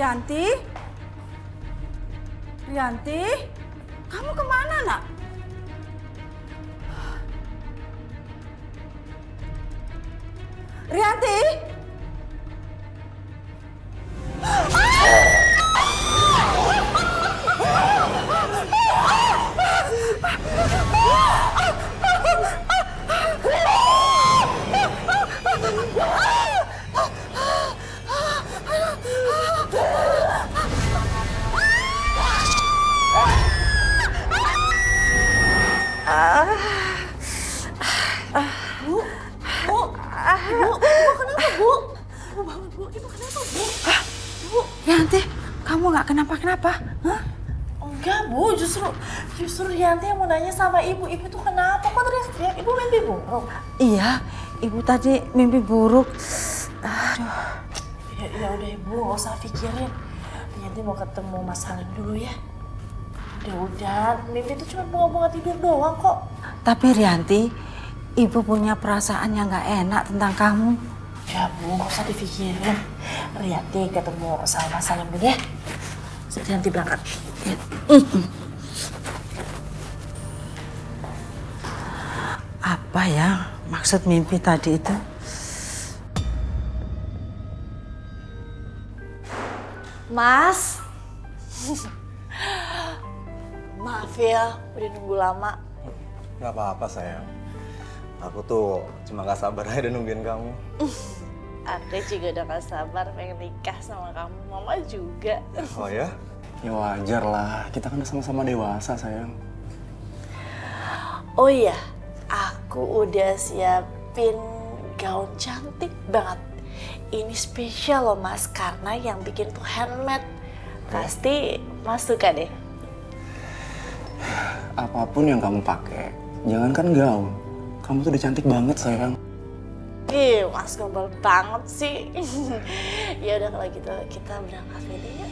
Rianti? Rianti? Kamu kemana, nak? Rianti? Rianti, kamu nggak kenapa-kenapa? Hah? Enggak, Bu. Justru Rianti yang mau nanya sama Ibu. Ibu tuh kenapa? Kok teriak-teriak? Ibu mimpi buruk? Iya, ibu tadi mimpi buruk. Aduh. Ya udah Ibu, nggak usah pikirin. Rianti mau ketemu Mas Salim dulu ya. Udah, mimpi itu cuma bunga-bunga tidur doang kok. Tapi Rianti, ibu punya perasaan yang nggak enak tentang kamu. Ya Bu, nggak usah dipikirin. Rianti ketemu sama Mas Salim dulu ya. Rianti berangkat. Apa ya maksud mimpi tadi itu? Mas. Maaf ya, udah nunggu lama. Gak apa-apa sayang. Aku tuh cuma gak sabar aja nungguin kamu. Aku juga udah gak sabar pengen nikah sama kamu. Mama juga. Oh ya? Ya wajar lah, kita kan sama-sama dewasa sayang. Oh iya, aku udah siapin gaun cantik banget. Ini spesial loh Mas, karena yang bikin tuh handmade. Pasti Mas suka deh. Apapun yang kamu pakai, jangankan gaun. Kamu tuh udah cantik banget sayang. Ih, Mas gombal banget sih. Ya udah kalau gitu kita berangkat meeting yuk.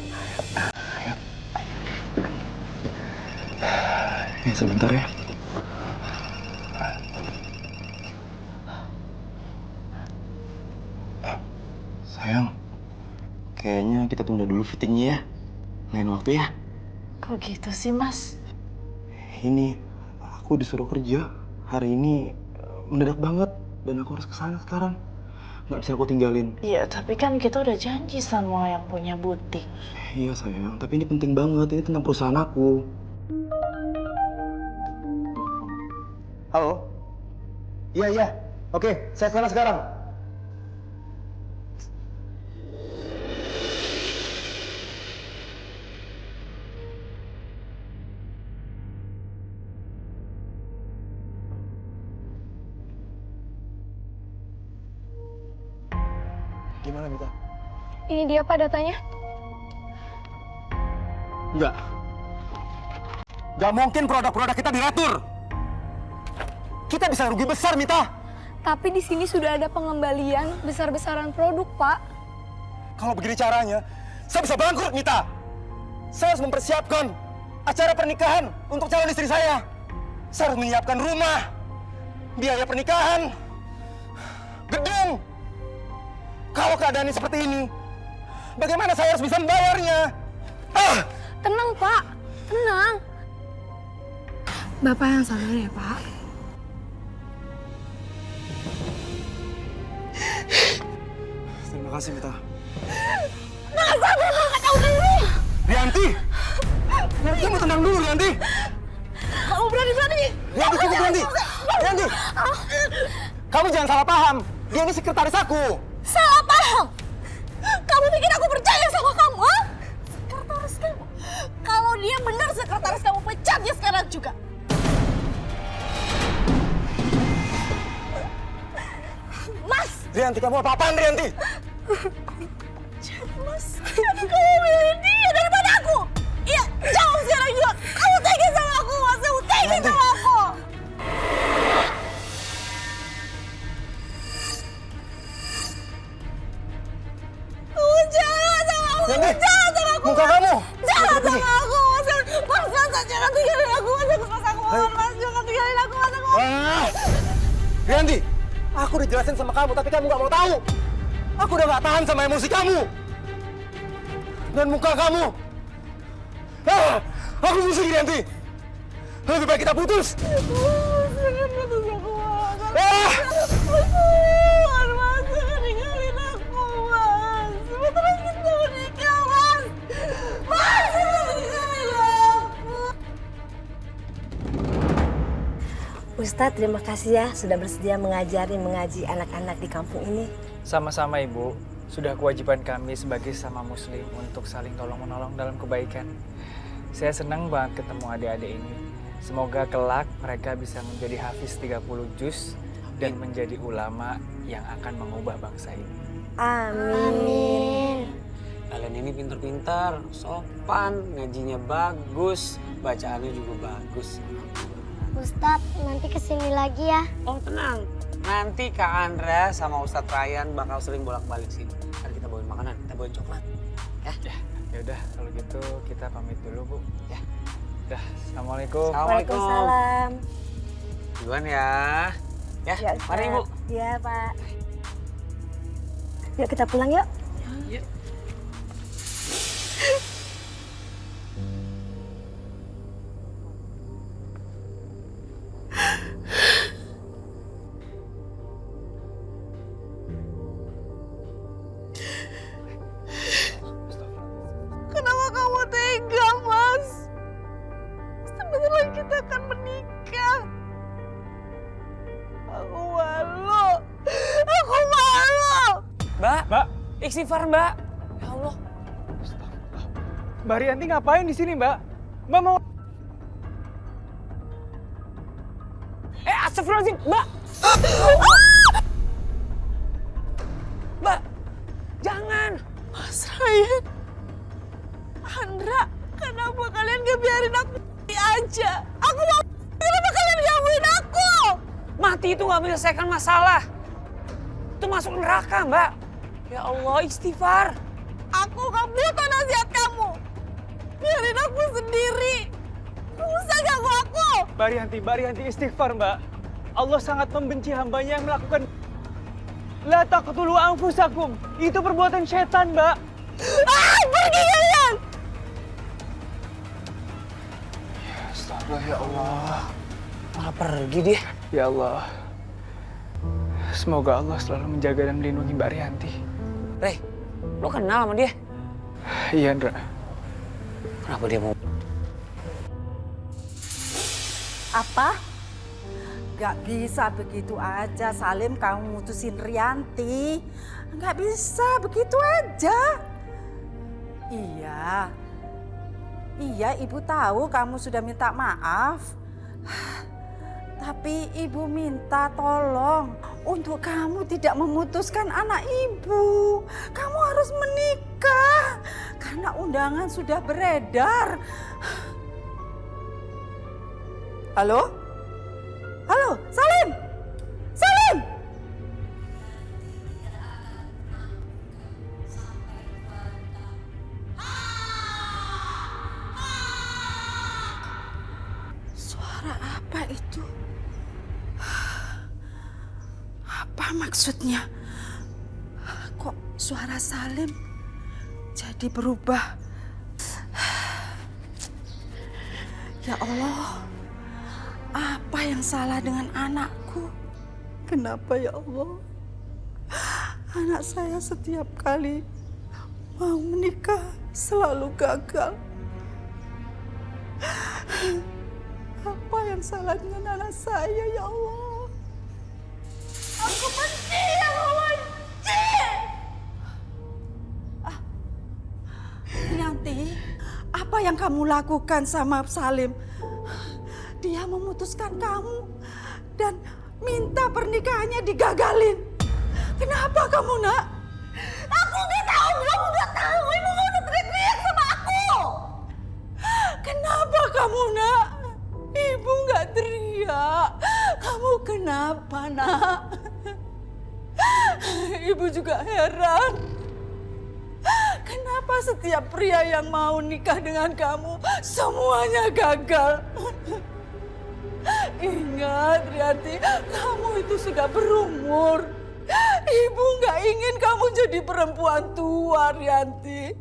Ayo. Ya sebentar ya. Sayang, kayaknya kita tunda dulu fittingnya ya. Lain waktu ya. Kok gitu sih Mas? Ini, aku disuruh kerja. Hari ini mendadak banget. Dan aku harus kesana sekarang. Nggak bisa aku tinggalin. Iya, tapi kan kita udah janji sama yang punya butik. Iya sayang, tapi ini penting banget. Ini tentang perusahaan aku. Halo? Iya. Oke, saya kesana sekarang. Gimana, Mita? Ini dia Pak datanya. Enggak. Gak mungkin produk-produk kita diretur. Kita bisa rugi besar, Mita. Tapi di sini sudah ada pengembalian besar-besaran produk, Pak. Kalau begini caranya, saya bisa bangkrut, Mita. Saya harus mempersiapkan acara pernikahan untuk calon istri saya. Saya harus menyiapkan rumah, biaya pernikahan, gedung. Kalau keadaannya seperti ini, bagaimana saya harus bisa membayarnya? Tenang, Pak. Tenang. Bapak yang sabar ya, Pak. Terima kasih, Mita. Nggak sabar, Pak. Nggak tahu diri. Rianti! Rianti, mau tenang dulu, Rianti! Kamu berani-berani. Rianti, cukup, Rianti! Rianti! Kamu jangan salah paham. Dia ini sekretaris aku. Salah paham. Kamu pikir aku percaya sama kamu, ha? Sekretaris kamu. Kalau dia benar sekretaris kamu, pecat dia sekarang juga. Mas! Rianti, kamu apa-apaan, Rianti? Jadi Mas, jadi kamu milih dia daripada aku? Iya, jauh sekarang juga. Kamu tega sama aku, Mas. Kamu tega sama aku. Kamu jahat sama aku. Kamu Rianti, jahat sama aku. muka kamu. Jahat Pergi. sama aku, Mas. Mas, jangan tinggalin aku, Mas. Aku mohon, Mas. Jangan tinggalin aku, Mas. Aku mohon. Rianti, aku udah jelasin sama kamu, tapi kamu nggak mau tahu. Aku udah nggak tahan sama emosi kamu. dan muka kamu. Aku musik Rianti. Lebih baik kita putus. Jangan putus aku, Mas. Mas, jangan ninggalin aku, Mas. Sebentar lagi kita menikah, Mas. Mas, jangan ninggalin aku. Ustadz, terima kasih ya sudah bersedia mengaji anak-anak di kampung ini. Sama-sama Ibu, sudah kewajiban kami sebagai sesama muslim untuk saling tolong-menolong dalam kebaikan. Saya senang banget ketemu adik-adik ini. Semoga kelak mereka bisa menjadi hafiz 30 juz dan menjadi ulama yang akan mengubah bangsa ini. Amin. Kalian ini pintar-pintar, sopan, ngajinya bagus, bacaannya juga bagus. Ustadz, nanti kesini lagi ya. Oh tenang, nanti Kak Andra sama Ustadz Ryan bakal sering bolak-balik sini. Ntar kita bawain makanan, kita bawain coklat. Ya udah, kalau gitu kita pamit dulu Bu. Ya. Dah, assalamualaikum. Waalaikumsalam. Duluan ya. Ya, Ya, mari Ibu. Iya, Pak. Yuk kita pulang yuk. Kenapa kamu tega, Mas? Sebentar lagi kita akan menikah. Aku malu. Aku malu. Mbak, Istighfar Mbak. Ya Allah. Mbak Rianti ngapain di sini, Mbak? Mbak mau Astagfirullahaladzim, Mbak. Mbak, jangan. Mas Ryan, Andra, kenapa kalian gak biarin aku mati aja? Aku mau kenapa kalian gangguin aku? Mati itu nggak menyelesaikan masalah. Itu masuk neraka, Mbak. Ya Allah, istighfar. Aku gak butuh nasihat kamu. Biarin aku sendiri. Gak usah ganggu aku. Mbak Rianti istighfar, Mbak. Allah sangat membenci hambanya yang melakukan la taqtulu anfusakum. Itu perbuatan setan, Mbak. Pergi kalian. Astaga, ya Allah. Malah pergi dia. Ya Allah. Semoga Allah selalu menjaga dan melindungi Mbak Rianti. Rey, lo kenal sama dia? Iya, Ndra. Kenapa dia mau? Apa? Gak bisa begitu aja, Salim, kamu mutusin Rianti. Gak bisa begitu aja. Iya, Ibu tahu kamu sudah minta maaf. Tapi Ibu minta tolong untuk kamu tidak memutuskan anak Ibu. Kamu harus menikah karena undangan sudah beredar. Halo? Halo, Salim? Salim? Suara apa itu? Apa maksudnya? Kok suara Salim jadi berubah? Ya Allah, apa yang salah dengan anakku? Kenapa ya Allah? Anak saya setiap kali mau menikah selalu gagal. Apa yang salah dengan anak saya ya Allah? Aku benci, aku benci! Rianti, apa yang kamu lakukan sama Salim? Dia memutuskan kamu dan minta pernikahannya digagalin. Kenapa kamu, Nak? Aku nggak tahu, kamu nggak tahu. Ibu mau teriak-teriak sama aku. Kenapa kamu, Nak? Ibu nggak teriak. Kamu kenapa, Nak? Ibu juga heran. Kenapa setiap pria yang mau nikah dengan kamu semuanya gagal? Ingat, Rianti, kamu itu sudah berumur. Ibu nggak ingin kamu jadi perempuan tua, Rianti.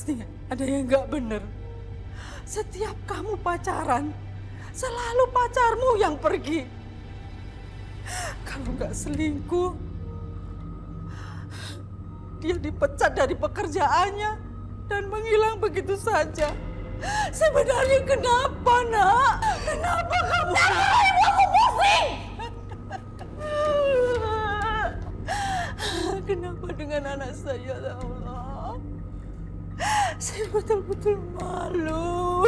pasti ada yang nggak bener. Setiap kamu pacaran, selalu pacarmu yang pergi. Kalau nggak selingkuh, dia dipecat dari pekerjaannya dan menghilang begitu saja. Sebenarnya kenapa, Nak? Kenapa kamu? Ibu, aku pusing! Kenapa dengan anak saya, ya Allah? Saya betul-betul malu.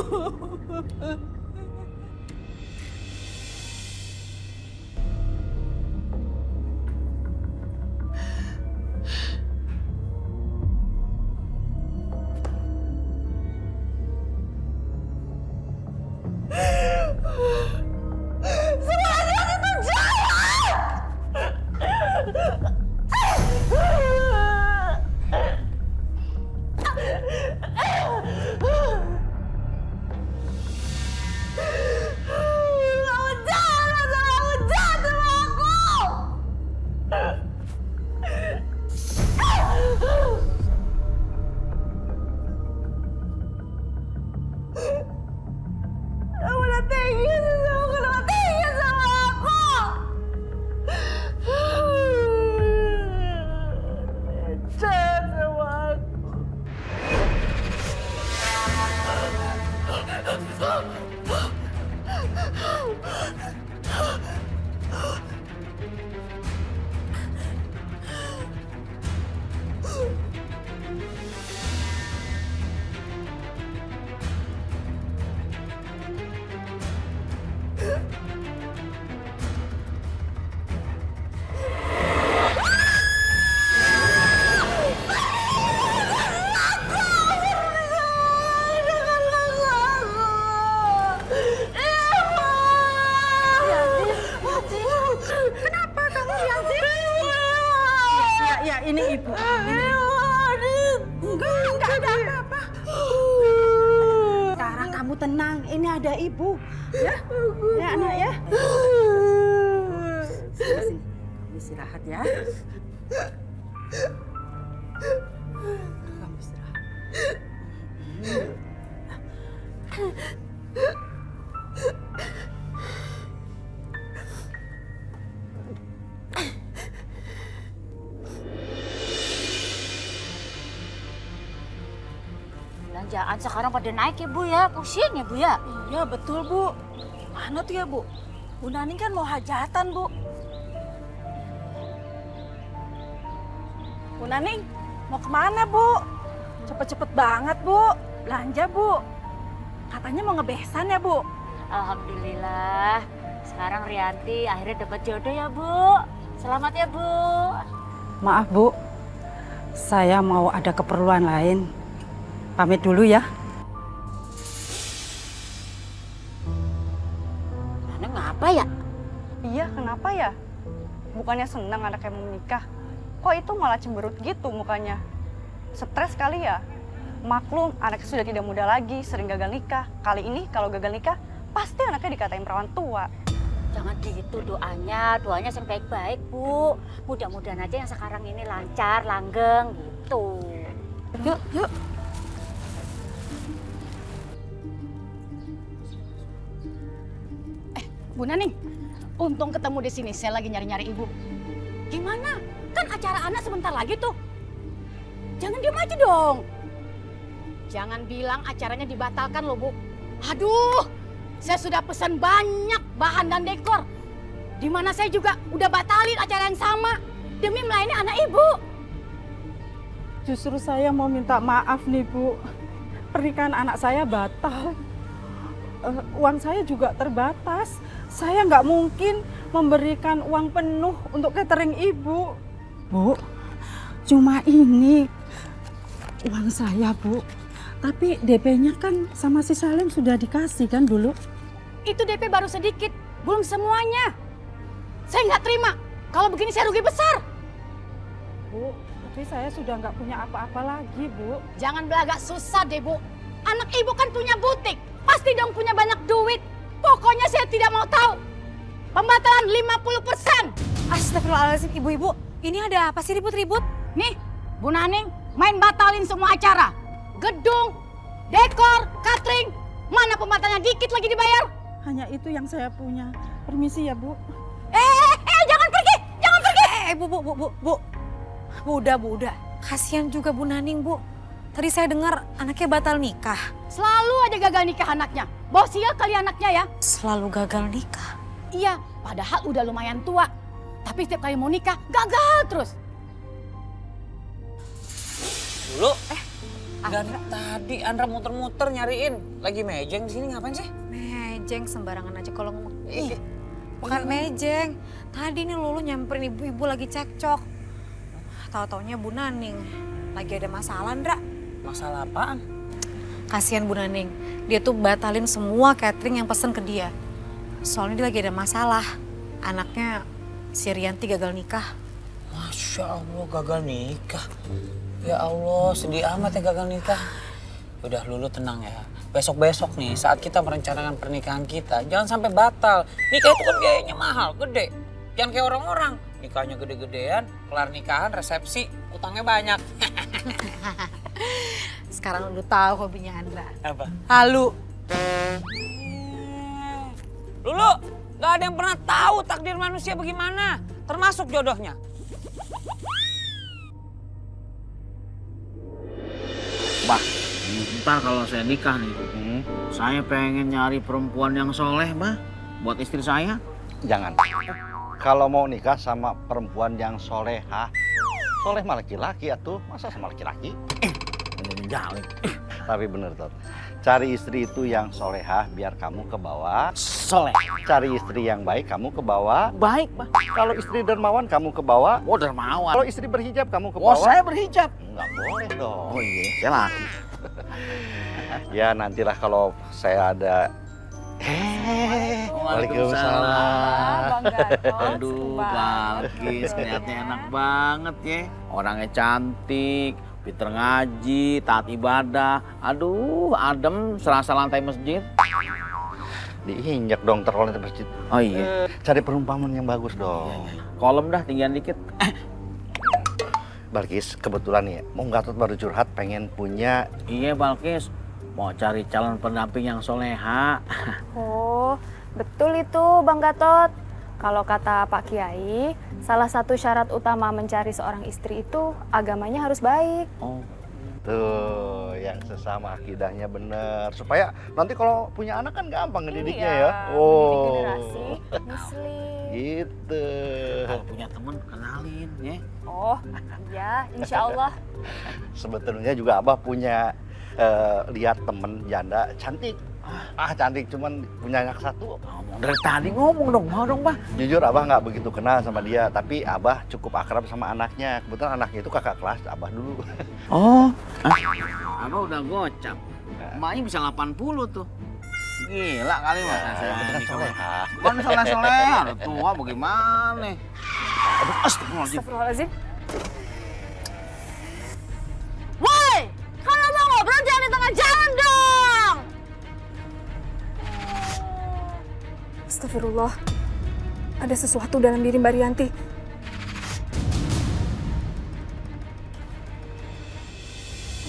Ini ibu. Enggak ada apa-apa. Sekarang kamu tenang, ini ada ibu. Ya, ya anak ya. Sini, kamu istirahat ya. Kamu istirahat. Belanjaan sekarang pada naik ya Bu ya, pusing ya Bu ya. Iya betul Bu. Mana tuh ya Bu? Bu Naning kan mau hajatan Bu. Bu Naning mau kemana Bu? Cepet-cepet banget Bu. Belanja Bu. Katanya mau ngebesan ya Bu. Alhamdulillah, sekarang Rianti akhirnya dapat jodoh ya Bu. Selamat ya Bu. Maaf Bu, saya mau ada keperluan lain. Pamit dulu ya. Mana ngapa ya? Iya, kenapa ya? Bukannya senang anaknya mau menikah. Kok itu malah cemberut gitu mukanya? Stres kali ya? Maklum, anaknya sudah tidak muda lagi, sering gagal nikah. Kali ini kalau gagal nikah, pasti anaknya dikatain perawan tua. Jangan gitu doanya yang baik-baik Bu. Mudah-mudahan aja yang sekarang ini lancar, langgeng gitu. Yuk, yuk. Bu Naning, untung ketemu di sini. Saya lagi nyari-nyari ibu. Gimana? Kan acara anak sebentar lagi tuh. Jangan diem aja dong. Jangan bilang acaranya dibatalkan loh Bu. Aduh, saya sudah pesan banyak bahan dan dekor. Dimana saya juga udah batalin acara yang sama demi melayani anak ibu. Justru saya mau minta maaf nih Bu. Pernikahan anak saya batal. Uang saya juga terbatas. Saya nggak mungkin memberikan uang penuh untuk catering ibu. Bu, cuma ini uang saya Bu. Tapi DP-nya kan sama si Salim sudah dikasih kan dulu. Itu DP baru sedikit, belum semuanya. Saya nggak terima. Kalau begini saya rugi besar. Bu, tapi saya sudah nggak punya apa-apa lagi Bu. Jangan belagak susah deh Bu. Anak ibu kan punya butik. Pasti dong punya banyak duit. Pokoknya saya tidak mau tahu. Pembatalan 50%. Astagfirullahaladzim ibu-ibu. Ini ada apa sih ribut-ribut? Nih, Bu Naning main batalin semua acara. gedung, dekor, catering. Mana pembatalnya dikit lagi dibayar? Hanya itu yang saya punya. Permisi ya, Bu. Jangan pergi! Jangan pergi! Bu. Udah. Kasihan juga Bu Naning, Bu. Tadi saya dengar anaknya batal nikah. Selalu aja gagal nikah anaknya. Bawa sial kali anaknya ya. Selalu gagal nikah. Iya, padahal udah lumayan tua. Tapi setiap kali mau nikah, gagal terus. Dulu, dari tadi Andra muter-muter nyariin. Lagi mejeng di sini ngapain sih? Mejeng sembarangan aja kalau ngomong. Bukan mejeng. Tadi nih Lulu nyamperin ibu-ibu lagi cekcok. Tahu-taunya Bu Naning lagi ada masalah, Ndra. Masalah apaan? Kasihan Bu Naning. Dia tuh batalin semua catering yang pesen ke dia. Soalnya dia lagi ada masalah. Anaknya si Rianti gagal nikah. Masya Allah gagal nikah. Ya Allah sedih amat ya gagal nikah. Udah Lulu tenang ya. Besok-besok nih saat kita merencanakan pernikahan kita. Jangan sampai batal. Nikah itu kan biayanya mahal, gede. Jangan kayak orang-orang. Nikahnya gede-gedean, kelar nikahan, resepsi, utangnya banyak. Sekarang Lulu tahu hobinya Andra. Apa? Halu. Lulu, gak ada yang pernah tahu takdir manusia bagaimana. Termasuk jodohnya. Bah, ntar kalau saya nikah nih, saya pengen nyari perempuan yang soleh, Bah, buat istri saya. Jangan. Kalau mau nikah sama perempuan yang soleha, soleh mah laki-laki atuh, masa sama laki-laki? Menjalik. Tapi bener Tot, cari istri itu yang soleha biar kamu ke bawah. Soleh. Cari istri yang baik kamu ke bawah. Baik, Bah. Kalau istri dermawan kamu ke bawah. Oh, dermawan. Kalau istri berhijab kamu ke Oh, bawah. saya berhijab. Nggak boleh dong. Oh iya, saya laki. Ya nantilah kalau saya ada. Waalaikumsalam. Aduh, Balkis, kelihatannya enak banget ya. Orangnya cantik, pinter ngaji, taat ibadah. Aduh, adem, serasa lantai masjid. Diinjak dong terlalu lantai masjid. Oh iya. Cari perumpamaan yang bagus dong. Kolom dah, tinggian dikit. Balkis, kebetulan ya, Om Gatot baru curhat pengen punya. Iya, Balkis. Mau cari calon pendamping yang soleha. Oh, betul itu Bang Gatot. Kalau kata Pak Kiai, salah satu syarat utama mencari seorang istri itu agamanya harus baik. Oh. Tuh, yang sesama akidahnya bener. Supaya nanti kalau punya anak kan gampang ngedidiknya ya. Mendidik generasi muslim. Gitu. Kalau punya temen, kenalin ya. Oh, iya, insya Allah. Sebetulnya juga Abah punya lihat temen janda cantik. Cantik, cuman punya anak satu. Ngomong dari tadi ngomong dong, mau dong, Bah. Jujur Abah nggak begitu kenal sama dia, tapi Abah cukup akrab sama anaknya. Kebetulan anaknya itu kakak kelas Abah dulu. Oh, Abah udah gocap. Emaknya bisa 80 tuh. Gila kali, Mas. Bukan soleh-soleh, udah tua bagaimana? Aduh, Astagfirullahaladzim. Woi, kalau mau ngobrol jangan di tengah jalan dong. Astagfirullah, ada sesuatu dalam diri Mbak Rianti.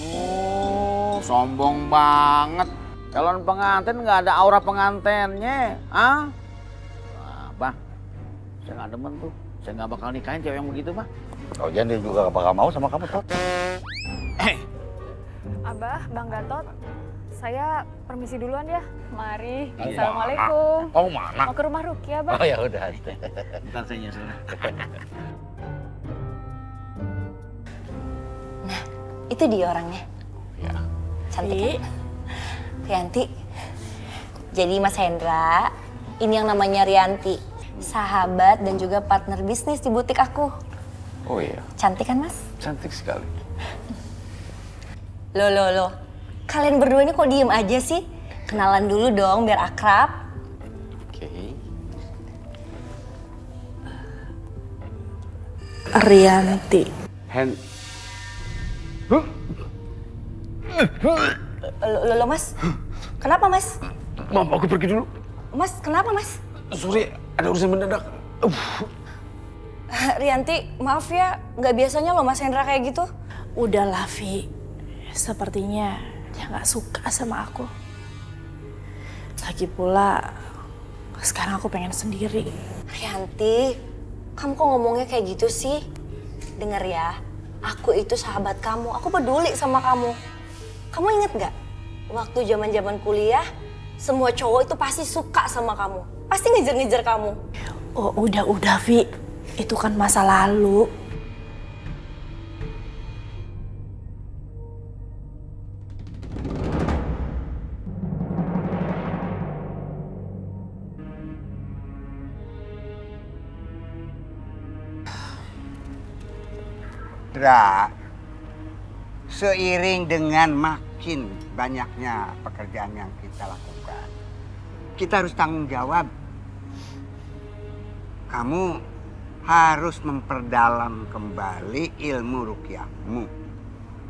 Oh, sombong banget. Calon pengantin nggak ada aura pengantennya, ah? Wah, Bah, saya nggak demen tuh. Saya nggak bakal nikahin cewek yang begitu, Bah. Oh, jadi dia juga gak bakal mau sama kamu, Tot. Abah, Bang Gatot, saya permisi duluan ya. Mari. Oh, Assalamualaikum. mana? Oh, mana? Mau ke rumah Rukia, Bang. Oh, ya udah. Ntar saya nyusul. Nah, itu dia orangnya. Ya. Cantik kan? Rianti. Jadi Mas Hendra, ini yang namanya Rianti. Sahabat dan juga partner bisnis di butik aku. Oh iya, Cantik kan, Mas? cantik sekali. Loh. Kalian berdua ini kok diem aja sih? Kenalan dulu dong biar akrab. Oke. Rianti. Lo Mas? Kenapa, Mas? Mam, aku pergi dulu. Mas, kenapa, Mas? Sorry, ada urusan mendadak. Rianti, maaf ya, nggak biasanya lo Mas Hendra kayak gitu. Udahlah, Vi. Sepertinya dia nggak suka sama aku. Lagi pula, sekarang aku pengen sendiri. Rianti, kamu kok ngomongnya kayak gitu sih? Dengar ya, aku itu sahabat kamu, aku peduli sama kamu. Kamu inget gak? Waktu zaman-zaman kuliah, semua cowok itu pasti suka sama kamu. Pasti ngejar-ngejar kamu. Oh, udah, Vi. Itu kan masa lalu. Dra, seiring dengan makin banyaknya pekerjaan yang kita lakukan, kita harus tanggung jawab. Kamu harus memperdalam kembali ilmu ruqyahmu,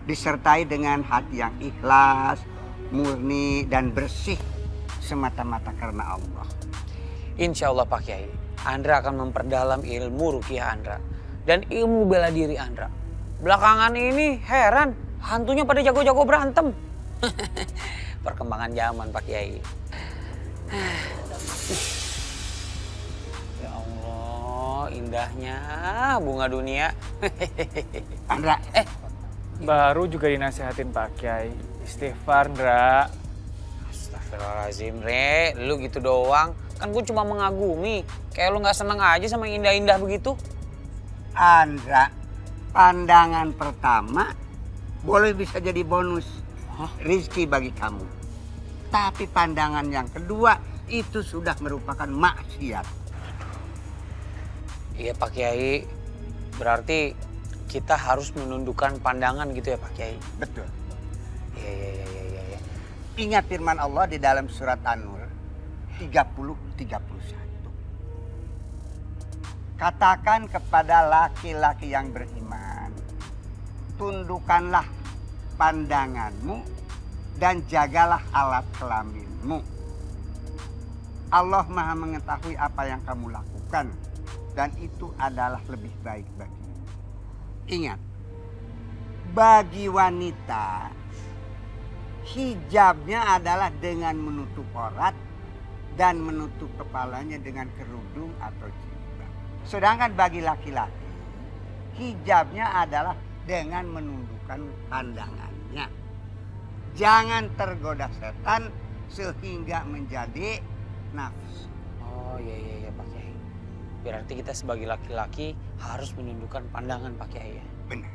disertai dengan hati yang ikhlas, murni, dan bersih semata-mata karena Allah. Insya Allah Pak Kiai, Andra akan memperdalam ilmu ruqyah Andra dan ilmu bela diri Andra. Belakangan ini heran, hantunya pada jago-jago berantem. Perkembangan zaman Pak Kiai. Ya Allah, indahnya bunga dunia. Andra, Baru juga dinasehatin Pak Kiai. Istighfar, Ndra. Astagfirullahaladzim, Re. Lu gitu doang. Kan gue cuma mengagumi. Kayak lu gak seneng aja sama yang indah-indah begitu. Andra, pandangan pertama boleh bisa jadi bonus rizki bagi kamu. Tapi pandangan yang kedua itu sudah merupakan maksiat. Iya Pak Kiai, berarti kita harus menundukkan pandangan gitu ya Pak Kiai? Betul. Iya. Ingat firman Allah di dalam surat An-Nur 30-31. Katakan kepada laki-laki yang beriman, tundukkanlah pandanganmu dan jagalah alat kelaminmu. Allah Maha mengetahui apa yang kamu lakukan dan itu adalah lebih baik bagimu. Ingat, bagi wanita hijabnya adalah dengan menutup aurat dan menutup kepalanya dengan kerudung atau jilbab. Sedangkan bagi laki-laki hijabnya adalah dengan menundukkan pandangannya. Jangan tergoda setan sehingga menjadi nafsu. Oh iya Pak Kiai. Berarti kita sebagai laki-laki harus menundukkan pandangan Pak Kiai ya? Benar.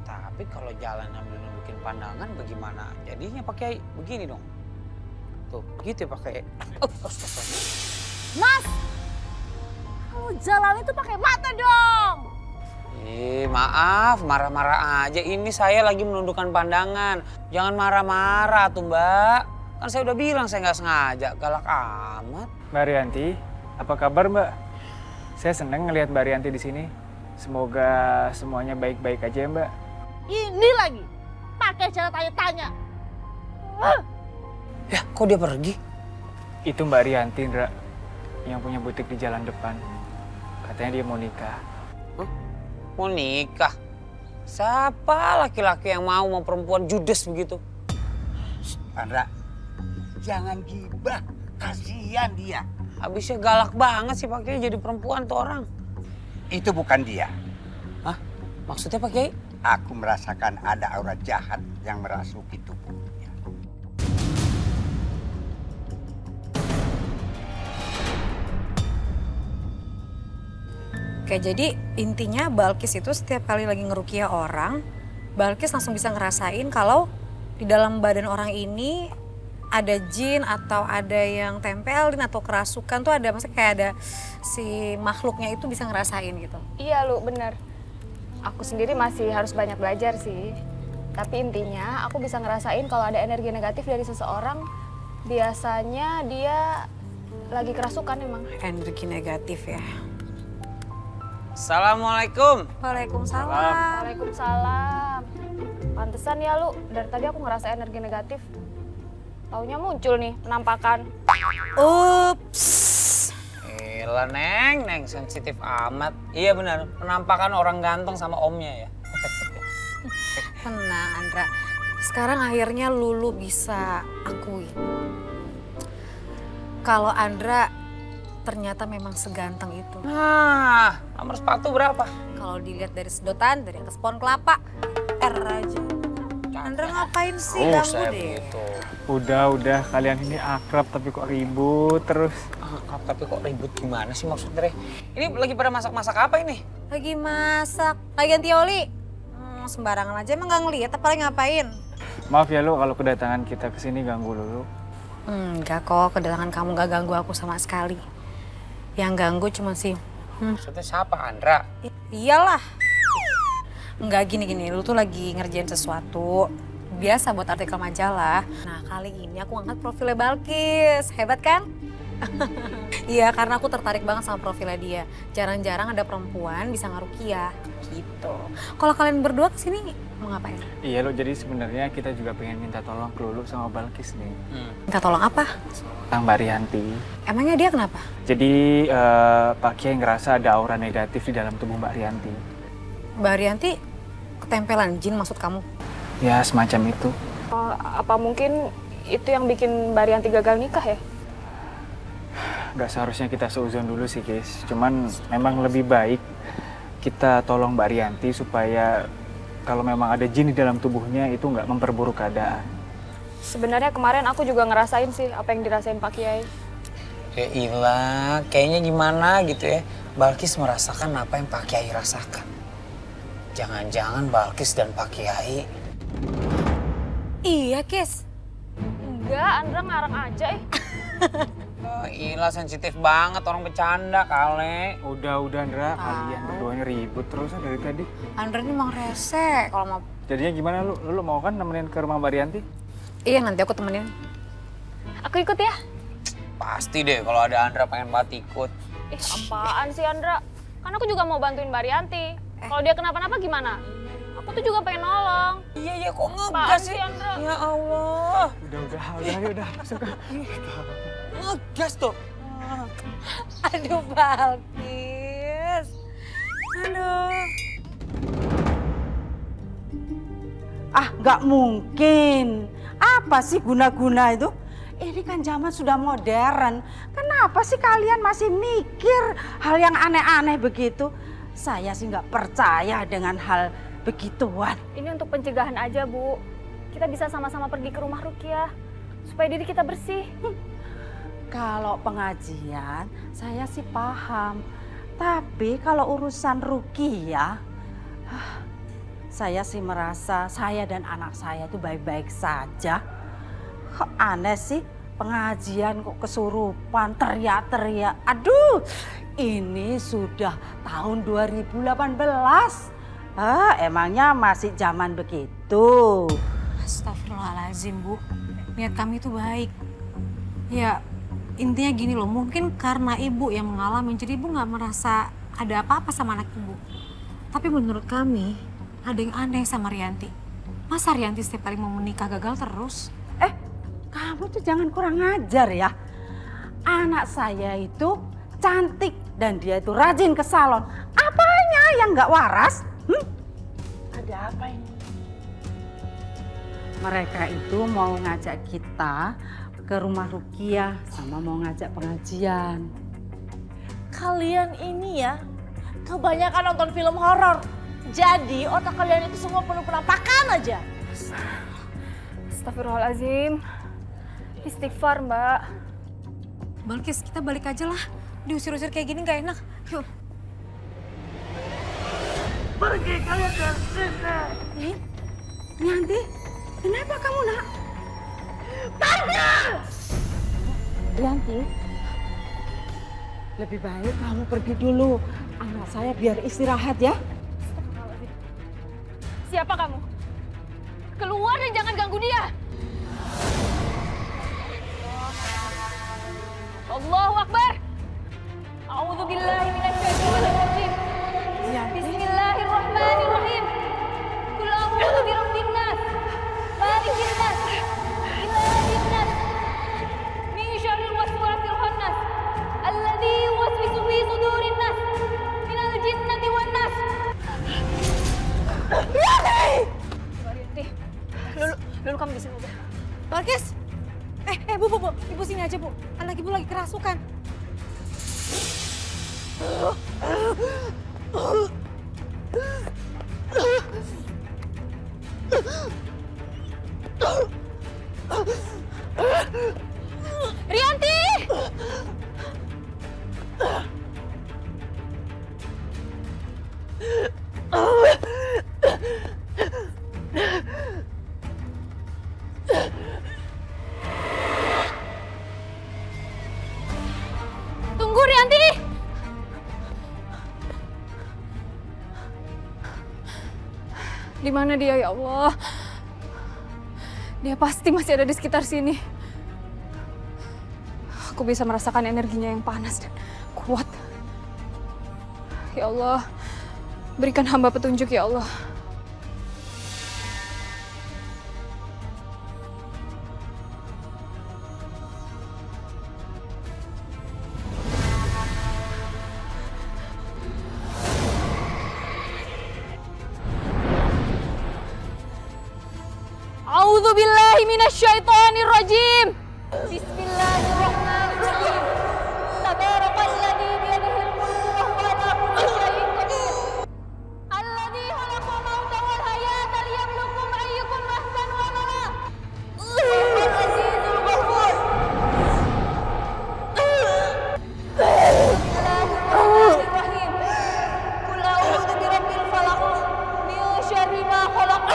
Tapi kalau jalan sambil nundukin pandangan bagaimana? Jadinya Pak Kiai begini dong. Tuh, gitu ya Pak Kiai. Mas, kamu jalan itu pakai mata dong. Maaf, marah-marah aja. Ini saya lagi menundukkan pandangan. Jangan marah-marah tuh Mbak. Kan saya udah bilang saya nggak sengaja. Galak amat. Mbak Rianti, apa kabar Mbak? Saya seneng ngelihat Mbak Rianti di sini. Semoga semuanya baik-baik aja ya Mbak. Ini lagi, pakai cara tanya-tanya. Ya, kok dia pergi? Itu Mbak Rianti, Ndra, yang punya butik di jalan depan. Katanya dia mau nikah. Mau nikah? Siapa laki-laki yang mau perempuan judes begitu? Andra, jangan gibah, kasihan dia. Habisnya galak banget sih Pak Kiai jadi perempuan tuh orang. Itu bukan dia. Hah? Maksudnya Pak Kiai? Aku merasakan ada aura jahat yang merasuki tubuhnya. Oke, jadi intinya Balkis itu setiap kali lagi ngerukiah orang, Balkis langsung bisa ngerasain kalau di dalam badan orang ini ada jin atau ada yang tempelin atau kerasukan tuh ada, maksudnya kayak ada si makhluknya itu bisa ngerasain gitu. Iya Lu, bener. Aku sendiri masih harus banyak belajar sih. Tapi intinya aku bisa ngerasain kalau ada energi negatif dari seseorang, biasanya dia lagi kerasukan emang. Energi negatif ya. Assalamualaikum. Waalaikumsalam. Waalaikumsalam. Pantesan ya Lu, dari tadi aku ngerasa energi negatif. Taunya muncul nih penampakan. Ups. Gila Neng sensitif amat. Iya benar, penampakan orang ganteng sama omnya ya. Tenang Andra, Sekarang akhirnya Lulu bisa akui kalau Andra ternyata memang seganteng itu. Nah, nomor sepatu berapa? Kalau dilihat dari sedotan, dari atas pohon kelapa, R aja. Andra ngapain sih? Ganggu deh. Udah, kalian ini akrab tapi kok ribut terus. Akrab tapi kok ribut gimana sih maksudnya? Ini lagi pada masak-masak apa ini? Lagi masak, lagi ganti oli. Sembarangan aja, emang gak ngeliat apa lagi ngapain? Maaf ya Lu kalau kedatangan kita ke sini ganggu Lulu. Enggak kok, kedatangan kamu gak ganggu aku sama sekali. Yang ganggu cuma sih. Maksudnya siapa, Andra? Iyalah. Enggak gini, lu tuh lagi ngerjain sesuatu. Biasa buat artikel majalah. Nah kali ini aku angkat profilnya Balkis. Hebat kan? Iya karena aku tertarik banget sama profilnya dia. Jarang-jarang ada perempuan bisa ngarukiah gitu. Kalau kalian berdua kesini mau ngapain? Iya Lu, jadi sebenarnya kita juga pengen minta tolong ke Lulu sama Balkis nih. Minta tolong apa? Tentang Mbak Rianti. Emangnya dia kenapa? Jadi Pak Kiai ngerasa ada aura negatif di dalam tubuh Mbak Rianti. Mbak Rianti ketempelan jin maksud kamu? Ya semacam itu. Apa mungkin itu yang bikin Mbak Rianti gagal nikah ya? Gak seharusnya kita seuzon dulu sih guys. Cuman memang lebih baik kita tolong Mbak Rianti supaya kalau memang ada jin di dalam tubuhnya itu nggak memperburuk keadaan. Sebenarnya kemarin aku juga ngerasain sih apa yang dirasain Pak Kiai. Ya ilah, kayaknya gimana gitu ya. Balkis merasakan apa yang Pak Kiai rasakan. Jangan-jangan Balkis dan Pak Kiai. Iya, Kis. Enggak, Andra ngarang aja Oh, ilah sensitif banget orang bercanda kali. Udah Andra, kalian berduanya ribut terus dari tadi. Andra ini emang rese kalau mau. Jadinya gimana lu mau kan nemenin ke rumah Mbak Rianti? Iya nanti aku temenin. Aku ikut ya? Pasti deh kalau ada Andra pengen banget ikut. Ih apaan sih Andra? Kan aku juga mau bantuin Mbak Rianti. Kalau dia kenapa-napa gimana? Aku tuh juga pengen nolong. Iya kok ngegas sih Andra? Ya Allah. Udah. Ngegas tuh. Aduh Balkis. Aduh. Nggak mungkin. Apa sih guna-guna itu? Ini kan zaman sudah modern. Kenapa sih kalian masih mikir hal yang aneh-aneh begitu? Saya sih nggak percaya dengan hal begituan. Ini untuk pencegahan aja, Bu. Kita bisa sama-sama pergi ke rumah Rukiah supaya diri kita bersih. Kalau pengajian, saya sih paham. Tapi kalau urusan Rukiah, saya sih merasa saya dan anak saya itu baik-baik saja. Kok aneh sih, pengajian kok kesurupan, teriak-teriak. Aduh, ini sudah tahun 2018. Emangnya masih zaman begitu? Astagfirullahaladzim, Bu. Niat kami itu baik. Ya, intinya gini loh, mungkin karena ibu yang mengalami, jadi ibu nggak merasa ada apa-apa sama anak ibu. Tapi menurut kami, ada yang aneh sama Rianti. Masa Rianti setiap kali mau menikah gagal terus? Kamu tuh jangan kurang ajar ya. Anak saya itu cantik dan dia itu rajin ke salon. Apanya yang nggak waras? Ada apa ini? Mereka itu mau ngajak kita ke rumah Rukiah sama mau ngajak pengajian. Kalian ini ya kebanyakan nonton film horor. Jadi otak kalian itu semua penuh penampakan aja. Astagfirullahaladzim. Istighfar, Mbak. Balkis, kita balik aja lah. Diusir-usir kayak gini nggak enak. Yuk. Pergi kalian dari sini. Rianti, kenapa kamu nak? Pergi! Rianti, lebih baik kamu pergi dulu. Anak saya biar istirahat ya. Siapa kamu? Keluar dan jangan ganggu dia. Allahu Akbar. A'udzubillahi minasyaitonir rajim. Bismillahirrahmanirrahim. Qul a'udzu birabbin nas, malikin nas, ilahin nas, min syarril waswasil khannas, alladzi yuwaswisu fi sudurin nas, minal jinnati wan nas. aja, Bu. Anak Ibu lagi kerasukan. Rianti! Tunggu, Rianti! Di mana dia, ya Allah? Dia pasti masih ada di sekitar sini. Aku bisa merasakan energinya yang panas dan kuat. Ya Allah, berikan hamba petunjuk, ya Allah. A'udzubillahi minasyaitonirrajim. Bismillahirrahmanirrahim. Tabarakalladzi biyadihil mulku wa huwa ala kulli syai'in qadir. Alladzi khalaqa mauta wal hayata liyabluwakum ayyukum ahsanu amala. Huwal azizul ghafur. Bismillahirrahmanirrahim. Qul a'udzu birabbil falaq min syarri ma khalaq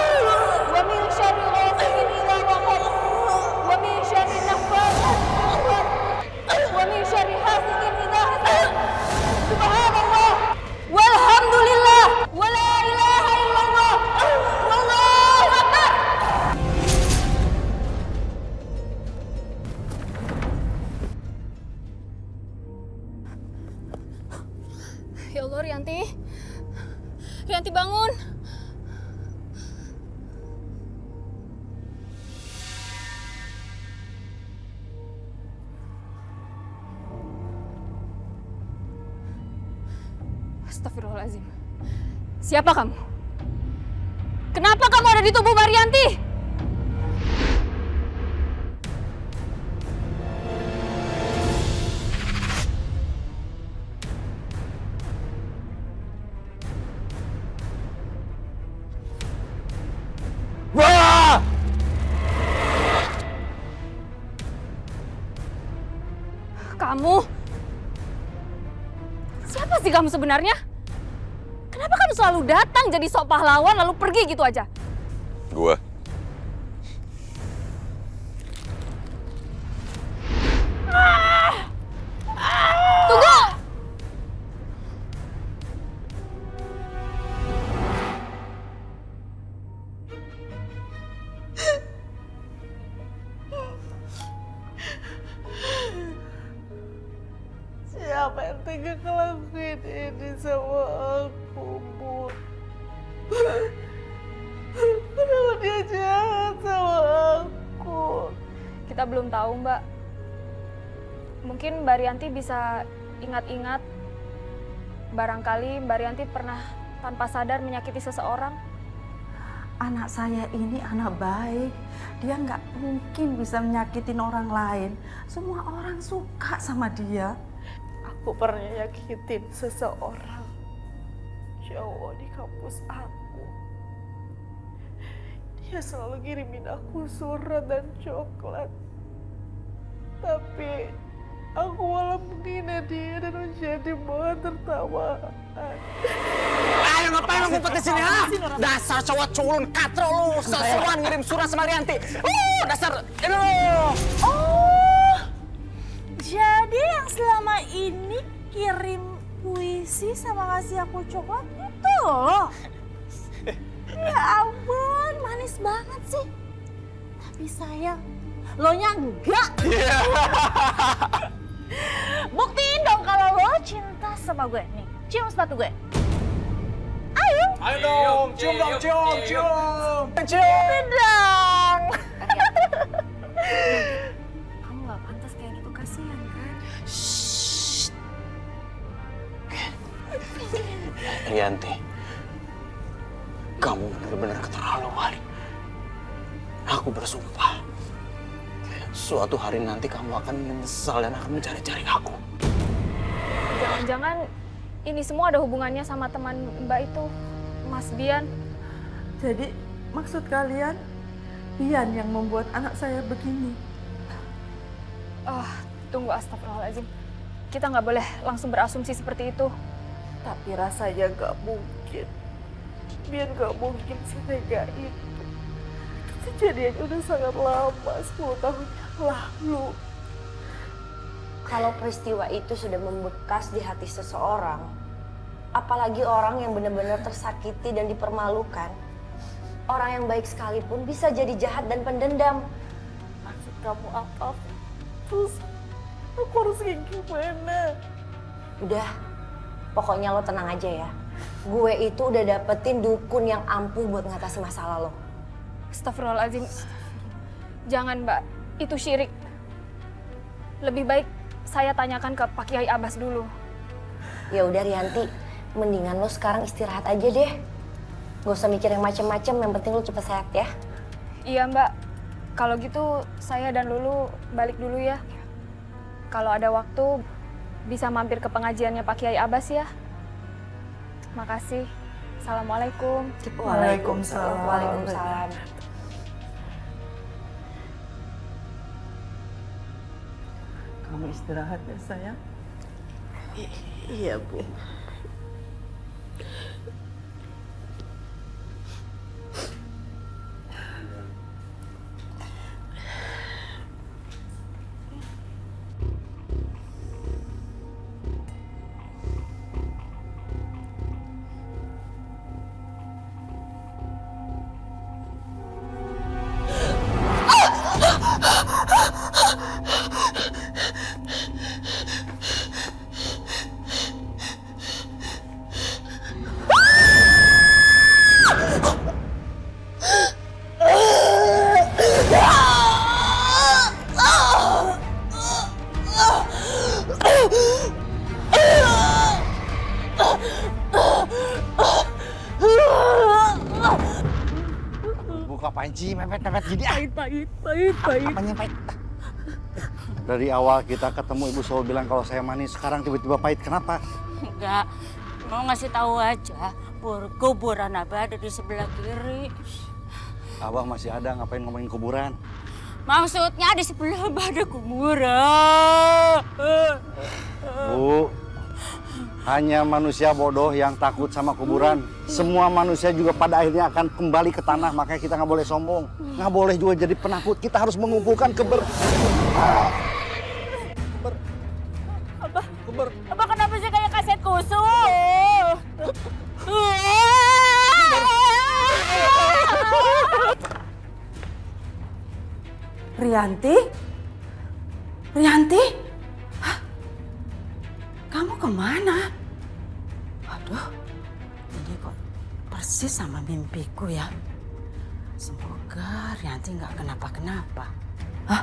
wa min syarri ghasiqin idza waqab wa min syarri naffatsati fil 'uqad wa min syarri hasidin idza hasad. Subhanallah walhamdulillah wa la ilaha illallah wallahu akbar. Ya Allah, Rianti. Rianti, bangun. Astagfirullahaladzim. Siapa kamu? Kenapa kamu ada di tubuh Marianti? Wah! Kamu? Siapa sih kamu sebenarnya? Kenapa kamu selalu datang jadi sok pahlawan lalu pergi gitu aja? Gua. Tunggu! Siapa yang tega ngelakuin ini sama aku, Bu? Kenapa dia jahat sama aku? Kita belum tahu, Mbak. Mungkin Mbak Rianti bisa ingat-ingat. Barangkali Mbak Rianti pernah tanpa sadar menyakiti seseorang. Anak saya ini anak baik. Dia nggak mungkin bisa menyakitin orang lain. Semua orang suka sama dia. Aku pernah nyakitin seseorang cowok di kampus aku. Dia selalu ngirimin aku surat dan coklat. Tapi aku malah menghina dia dan menjadi bahan tertawaan. Ayo ngapain lu ngumpet di sini, ha? Dasar cowok culun katro lu, sesuan ngirim surat sama Rianti. Dasar ini lu. Oh, jadi yang selama ini kirim puisi sama kasih aku coklat itu loh. Ya ampun, manis banget sih. Tapi sayang, lo nya enggak. Buktiin dong kalau lo cinta sama gue. Nih, cium sepatu gue. Ayo. Ayo dong, cium dong, cium, cium. Cium dong. Kamu gak pantas kayak gitu, kasihan kan? Rianti, kamu benar-benar keterlaluan. Aku bersumpah, suatu hari nanti kamu akan menyesal dan akan mencari-cari aku. Jangan-jangan ini semua ada hubungannya sama teman Mbak itu, Mas Bian. Jadi maksud kalian Bian yang membuat anak saya begini? Tunggu, astagfirullahaladzim. Kita nggak boleh langsung berasumsi seperti itu. Tapi rasanya gak mungkin. Bian gak mungkin setega itu. Kejadiannya udah sangat lama, 10 tahun yang lalu. Kalau peristiwa itu sudah membekas di hati seseorang, apalagi orang yang benar-benar tersakiti dan dipermalukan, orang yang baik sekalipun bisa jadi jahat dan pendendam. Maksud kamu apa? Terus aku harus kayak gimana? Udah, pokoknya lo tenang aja ya. Gue itu udah dapetin dukun yang ampuh buat ngatasi masalah lo. Astagfirullahaladzim. Jangan, Mbak. Itu syirik. Lebih baik saya tanyakan ke Pak Kiai Abbas dulu. Ya udah Rianti, mendingan lo sekarang istirahat aja deh. Gak usah mikir yang macem-macem, yang penting lo cepet sehat ya. Iya, Mbak. Kalau gitu saya dan Lulu balik dulu ya. Kalau ada waktu bisa mampir ke pengajiannya Pak Kiai Abbas ya. Makasih. Assalamualaikum. Waalaikumsalam. Waalaikumsalam. Kamu istirahat ya sayang? Iya, Bu. Buka panci, mepet-mepet gini. Pahit. Apanya pahit? Dari awal kita ketemu ibu selalu bilang kalau saya manis, sekarang tiba-tiba pahit. Kenapa? Enggak, mau ngasih tahu aja. Kuburan Abah ada di sebelah kiri. Abah masih ada, ngapain ngomongin kuburan? Maksudnya di sebelah Abah ada kuburan. Bu, hanya manusia bodoh yang takut sama kuburan. Semua manusia juga pada akhirnya akan kembali ke tanah. Makanya kita nggak boleh sombong. Nggak boleh juga jadi penakut. Kita harus mengumpulkan Abah kenapa sih kayak kaset kusut? Rianti? Rianti? Hah? Kamu kemana? Aduh, ini kok persis sama mimpiku ya. Semoga Rianti nggak kenapa-kenapa. Hah?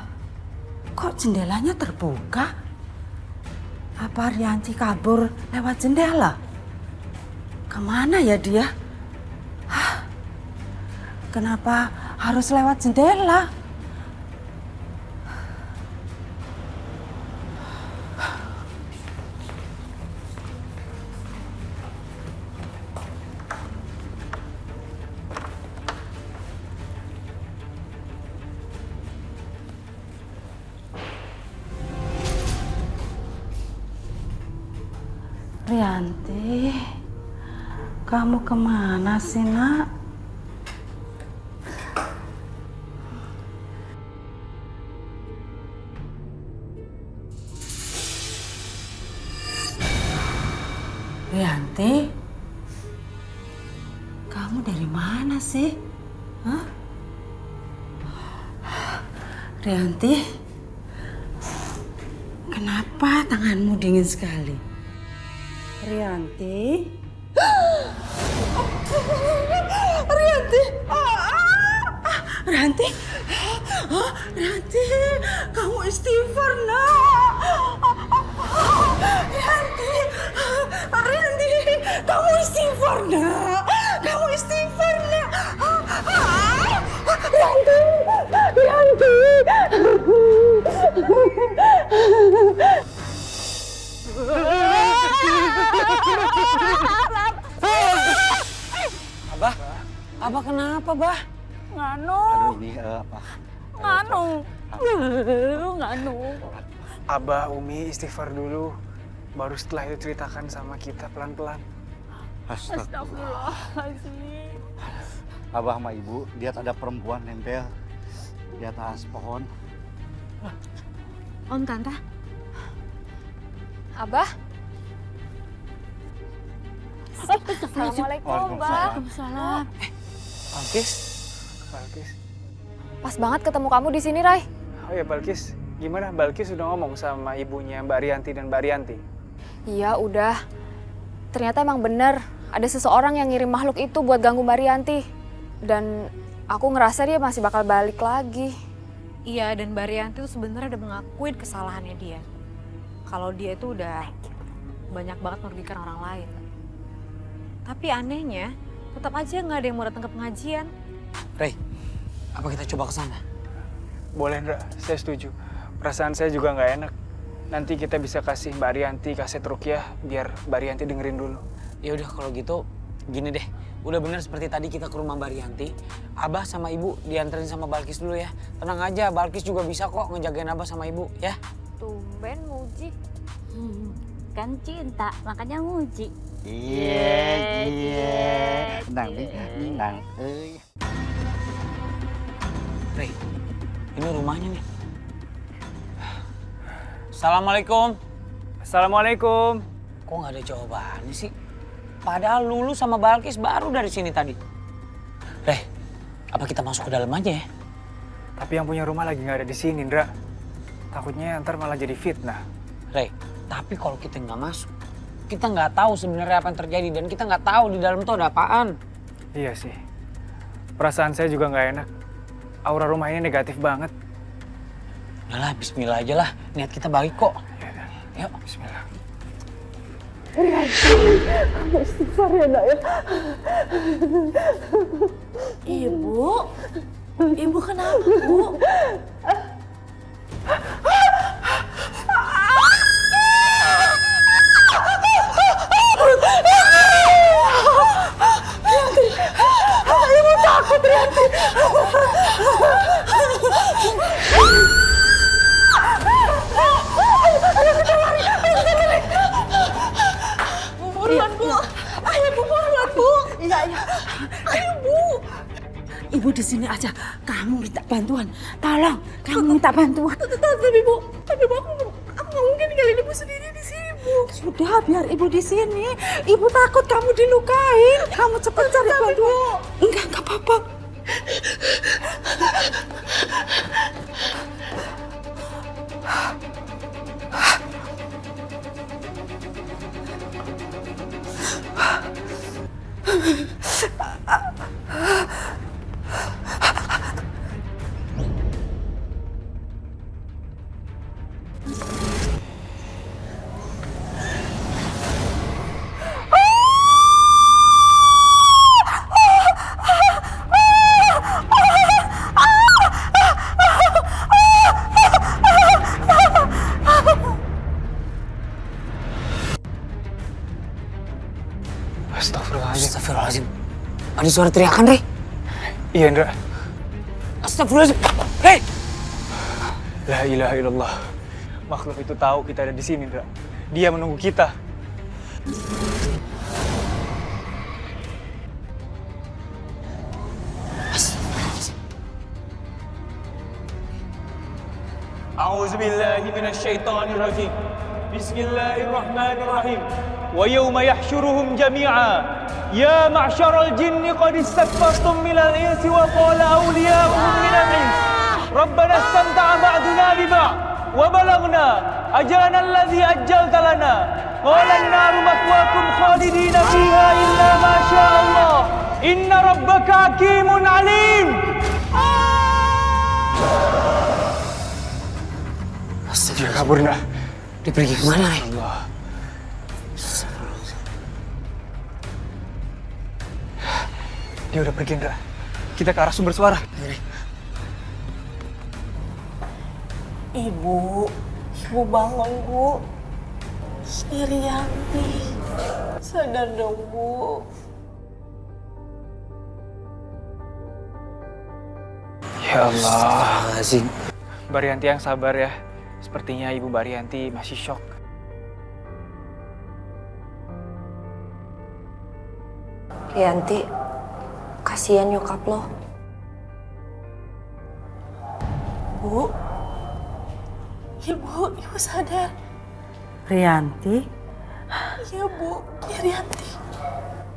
Kok jendelanya terbuka? Apa Rianti kabur lewat jendela? Kemana ya dia? Hah? Kenapa harus lewat jendela? Rianti, kamu kemana sih, Nak? Rianti, kamu dari mana sih? Hah? Rianti, kenapa tanganmu dingin sekali? Rianti? Rianti? Rianti? Rianti, kamu istighfar, Nak. Rianti, kamu istighfar, Nak. Kamu istighfar, Nak. Rianti. Kenapa, Bah? Nganu. Aduh ini apa? Nganu. Nganu. Abah, Umi istighfar dulu. Baru setelah itu ceritakan sama kita pelan-pelan. Astagfirullahaladzim. Abah sama ibu lihat ada perempuan nempel di atas pohon. Om, Tante. Abah? Assalamualaikum, Bang. Waalaikumsalam. Balkis? Balkis? Pas banget ketemu kamu di sini, Rai. Oh ya Balkis, gimana Balkis udah ngomong sama ibunya Mbak Rianti dan Mbak Rianti? Iya, udah. Ternyata emang bener, ada seseorang yang ngirim makhluk itu buat ganggu Mbak Rianti. Dan aku ngerasa dia masih bakal balik lagi. Iya, dan Mbak Rianti tuh sebenarnya udah mengakuin kesalahannya dia. Kalau dia itu udah banyak banget merugikan orang lain. Tapi anehnya, tetap aja nggak ada yang mau datang ke pengajian. Rey, apa kita coba ke sana? Boleh, Ndra. Saya setuju. Perasaan saya juga nggak enak. Nanti kita bisa kasih Mbak Rianti kaset ruqyah biar Mbak Rianti dengerin dulu. Ya udah kalau gitu gini deh. Udah bener seperti tadi kita ke rumah Mbak Rianti. Abah sama Ibu dianterin sama Balkis dulu ya. Tenang aja, Balkis juga bisa kok ngejagain Abah sama Ibu ya. Tumben muji. Kan cinta, makanya muji. Iya. Nang. Rey, ini rumahnya nih. Assalamualaikum. Assalamualaikum. Kok nggak ada jawabannya sih? Padahal Lulu sama Balkis baru dari sini tadi. Rey, apa kita masuk ke dalam aja ya? Tapi yang punya rumah lagi nggak ada di sini, Ndra. Takutnya ntar malah jadi fitnah. Rey, tapi kalau kita nggak masuk, kita nggak tahu sebenarnya apa yang terjadi dan kita nggak tahu di dalam tuh ada apaan. Iya sih. Perasaan saya juga nggak enak. Aura rumah ini negatif banget. Udahlah, bismillah aja lah. Niat kita baik kok. Yuk, bismillah. Istighfar ya, Nak ya. Ibu kenapa, Bu? Ibu takut, Rianti. Ayo kita lari. Buruan, Bu. Ayo, Bu, buruan, Bu. Iya. Ayo, Bu. Ibu di sini aja. Kamu minta bantuan. Tolong, kamu minta bantuan. Tapi, Bu, aku nggak mungkin ninggalin Ibu sendiri di sini, Bu. Sudah, biar ibu di sini. Ibu takut kamu dilukain. Kamu cepat cari bantuan. Enggak apa-apa. Astagfirullahaladzim. Ada suara teriakan, Rey. Iya, Ndra. Astagfirullahaladzim. Rey! La ilaha illallah. Makhluk itu tahu kita ada di sini, Ndra. Dia menunggu kita. A'udzubillahi minasyaitonirrajim. Bismillahirrahmanirrahim. Wa yawma yahsyuruhum jami'a. Ya ma'syaral jinni qad istakbartum minal insi wa qala awliya'uhum minal ins. Rabbana istamta'a ba'duna bi ba'd wa balaghna ajalana alladhi ajjalta lana. Qala an-naru mathwaakum khalidina fiha illa ma syaa Allah. Inna rabbaka hakimun alim. Dia kabur, Ndra. Dia pergi kemana, Rey? Allah. Dia udah pergi, Ndra. Kita ke arah sumber suara. Ibu bangun, Bu. Rianti, sadar dong, Bu. Ya Allah. Astagfirullahaladzim. Mbak Rianti yang sabar ya. Sepertinya Ibu Mbak Rianti masih shock. Rianti, kasihan nyokap lo. Bu, ibu sadar. Rianti, Iya bu, ya Rianti.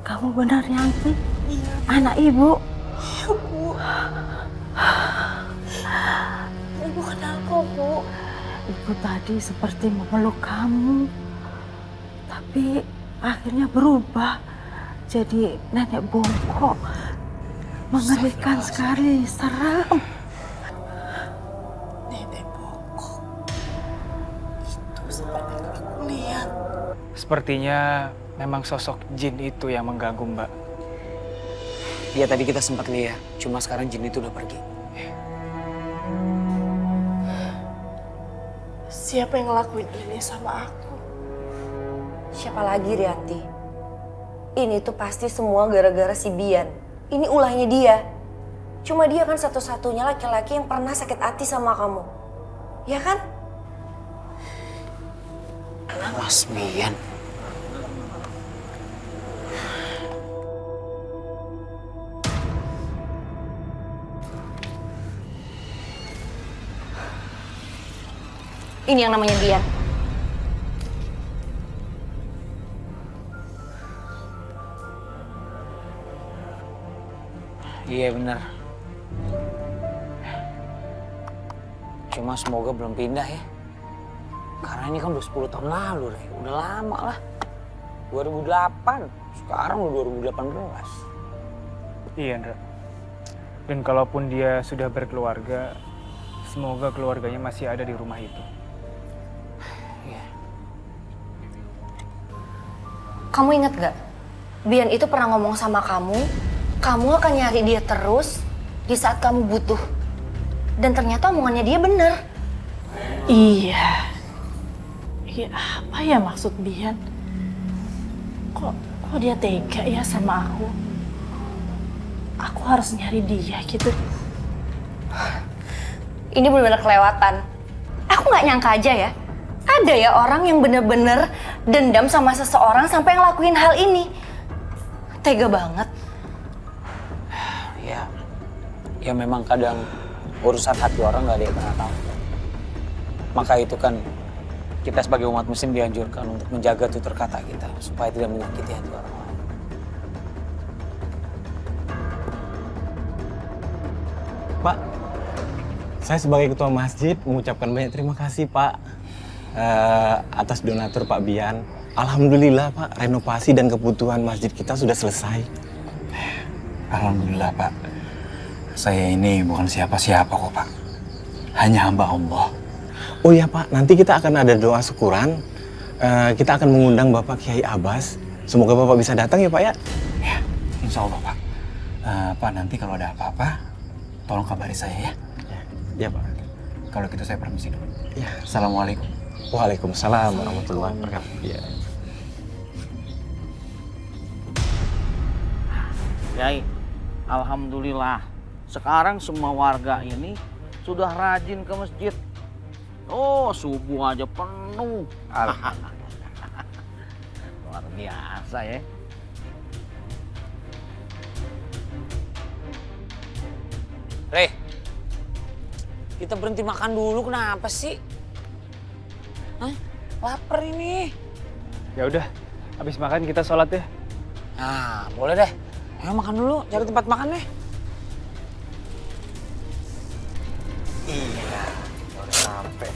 kamu benar Rianti? Iya. Anak ibu. Iya bu. Ibu kenapa bu? Ibu tadi seperti memeluk kamu. Tapi akhirnya berubah. Jadi nenek bongkok. Mengerikan sekali, seram. Nenek bongkok. Itu seperti yang aku lihat. Sepertinya memang sosok jin itu yang mengganggu Mbak. Iya tadi kita sempat lihat, cuma sekarang jin itu udah pergi. Siapa yang ngelakuin ini sama aku? Siapa lagi Rianti? Ini tuh pasti semua gara-gara si Bian. Ini ulahnya dia. Cuma dia kan satu-satunya laki-laki yang pernah sakit hati sama kamu. Ya kan? Mas Bian. Ini yang namanya Bian. Iya benar. Cuma semoga belum pindah ya. Karena ini kan udah 10 tahun lalu, Re. Udah lama lah. 2008. Sekarang udah 2018. Iya, Ndra. Dan kalaupun dia sudah berkeluarga, semoga keluarganya masih ada di rumah itu. Kamu inget gak? Bian itu pernah ngomong sama kamu akan nyari dia terus di saat kamu butuh. Dan ternyata omongannya dia bener. Iya. Iya, apa ya maksud Bian? Kok dia tega ya sama aku? Aku harus nyari dia gitu. Ini bener-bener kelewatan. Aku gak nyangka aja ya. Ada ya orang yang bener-bener dendam sama seseorang sampai ngelakuin hal ini. Tega banget. Ya memang kadang urusan hati orang gak ada yang pernah tahu. Maka itu kan kita sebagai umat muslim dianjurkan untuk menjaga tutur kata kita supaya tidak menyakiti hati orang lain. Pak, saya sebagai ketua masjid mengucapkan banyak terima kasih Pak atas donatur Pak Bian. Alhamdulillah Pak, renovasi dan kebutuhan masjid kita sudah selesai. Alhamdulillah Pak. Saya ini bukan siapa-siapa kok Pak. Hanya hamba Allah. Oh iya Pak, nanti kita akan ada doa syukuran. Kita akan mengundang Bapak Kiai Abbas. Semoga Bapak bisa datang ya Pak ya. Ya, insya Allah Pak. Pak nanti kalau ada apa-apa, tolong kabari saya ya. Ya Pak. Kalau gitu saya permisi dulu. Ya. Assalamualaikum. Waalaikumsalam warahmatullahi wabarakatuh. Ya. Kiai, alhamdulillah. Sekarang semua warga ini sudah rajin ke masjid. Oh, subuh aja penuh. Luar biasa ya. Re, kita berhenti makan dulu kenapa sih? Hah? Lapar ini. Ya udah, habis makan kita sholat ya. Nah, boleh deh. Ayo makan dulu, cari tempat makan deh. Iya, udah sampai.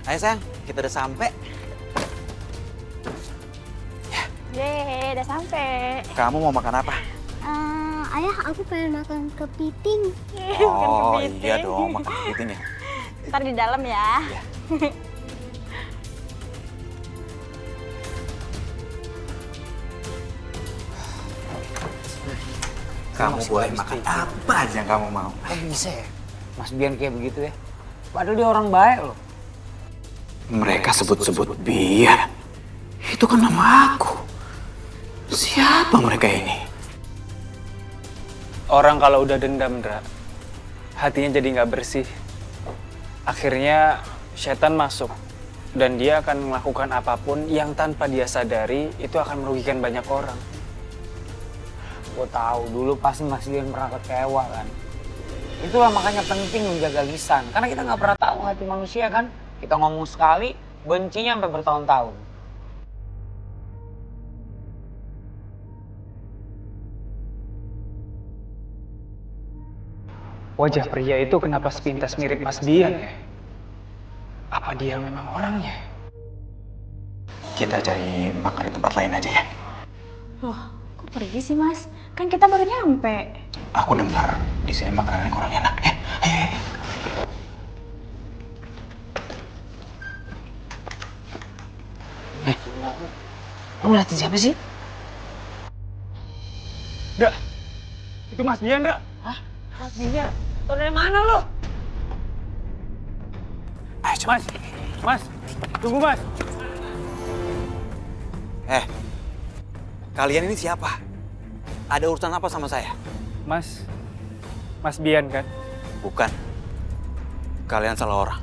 Ayo sayang, kita udah sampai. Yeay, udah sampai. Kamu mau makan apa? Ayah, aku pengen makan kepiting. Oh iya dong, makan kepiting ya. Ntar di dalam ya. Kamu boleh makan apa aja yang kamu mau. Kok bisa ya? Mas Bian kayak begitu ya? Padahal dia orang baik loh. Mereka sebut-sebut Bian. Itu kan nama aku. Siapa mereka ini? Orang kalau udah dendam, Dra, hatinya jadi nggak bersih. Akhirnya setan masuk dan dia akan melakukan apapun yang tanpa dia sadari itu akan merugikan banyak orang. Gue tahu dulu pasti Mas Dian pernah kecewa kan. Itulah makanya penting menjaga lisan. Karena kita nggak pernah tahu hati manusia kan. Kita ngomong sekali, bencinya sampai bertahun-tahun. Wajah pria itu kenapa sepintas mirip Mas Dian ya? Apa dia memang orangnya? Kita cari makan di tempat lain aja ya. Loh, kok pergi sih Mas? Kan kita baru nyampe. Aku dengar di sini makanannya kurang enak ya. Ayo. Lu ngeliatin siapa sih? Nda, itu Mas Dian, Nda. Hah? Mas Dian? Tau dari mana lo? Mas, tunggu Mas. Kalian ini siapa? Ada urusan apa sama saya? Mas Bian kan? Bukan. Kalian salah orang.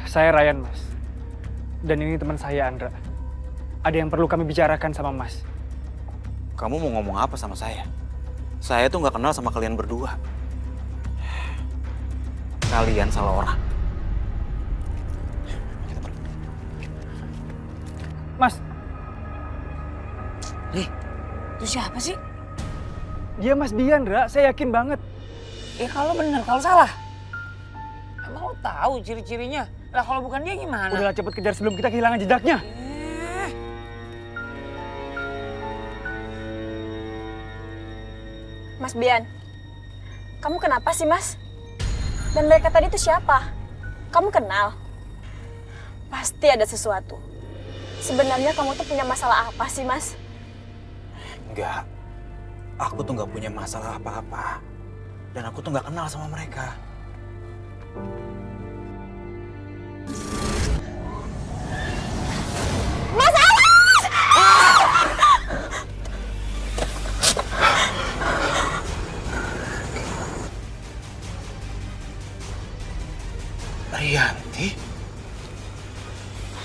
Saya Ryan, Mas. Dan ini teman saya, Andra. Ada yang perlu kami bicarakan sama Mas. Kamu mau ngomong apa sama saya? Saya tuh nggak kenal sama kalian berdua. Kalian salah orang. Mas. Itu siapa sih? Dia Mas Bian, Andra. Saya yakin banget. Kalau bener, kalau salah. Emang lo tahu ciri-cirinya? Lah kalau bukan dia gimana? Udahlah cepet kejar sebelum kita kehilangan jejaknya. Mas Bian, kamu kenapa sih Mas? Dan mereka tadi itu siapa? Kamu kenal? Pasti ada sesuatu. Sebenarnya kamu tuh punya masalah apa sih Mas? Enggak. Aku tuh nggak punya masalah apa-apa. Dan aku tuh nggak kenal sama mereka. Mas Alas! Rianti?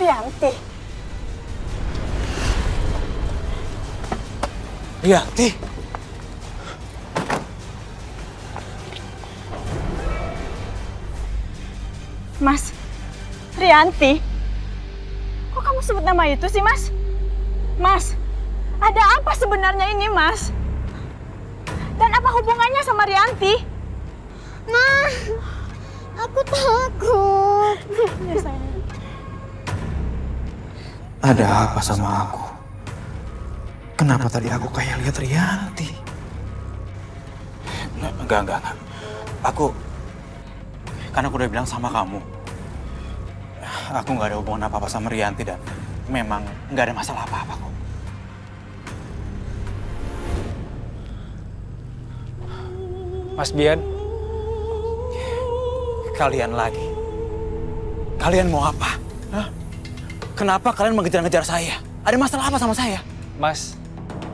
Rianti? Rianti? Mas, Rianti? Kok kamu sebut nama itu sih, Mas? Mas, ada apa sebenarnya ini, Mas? Dan apa hubungannya sama Rianti? Ma, aku takut. Ya, sayang. Ada apa sama aku? Kenapa tadi aku kayak lihat Rianti? Enggak. Karena aku udah bilang sama kamu. Aku nggak ada hubungan apa-apa sama Rianti dan memang nggak ada masalah apa-apa kok. Mas Bian. Kalian lagi. Kalian mau apa? Hah? Kenapa kalian mengejar-ngejar saya? Ada masalah apa sama saya? Mas,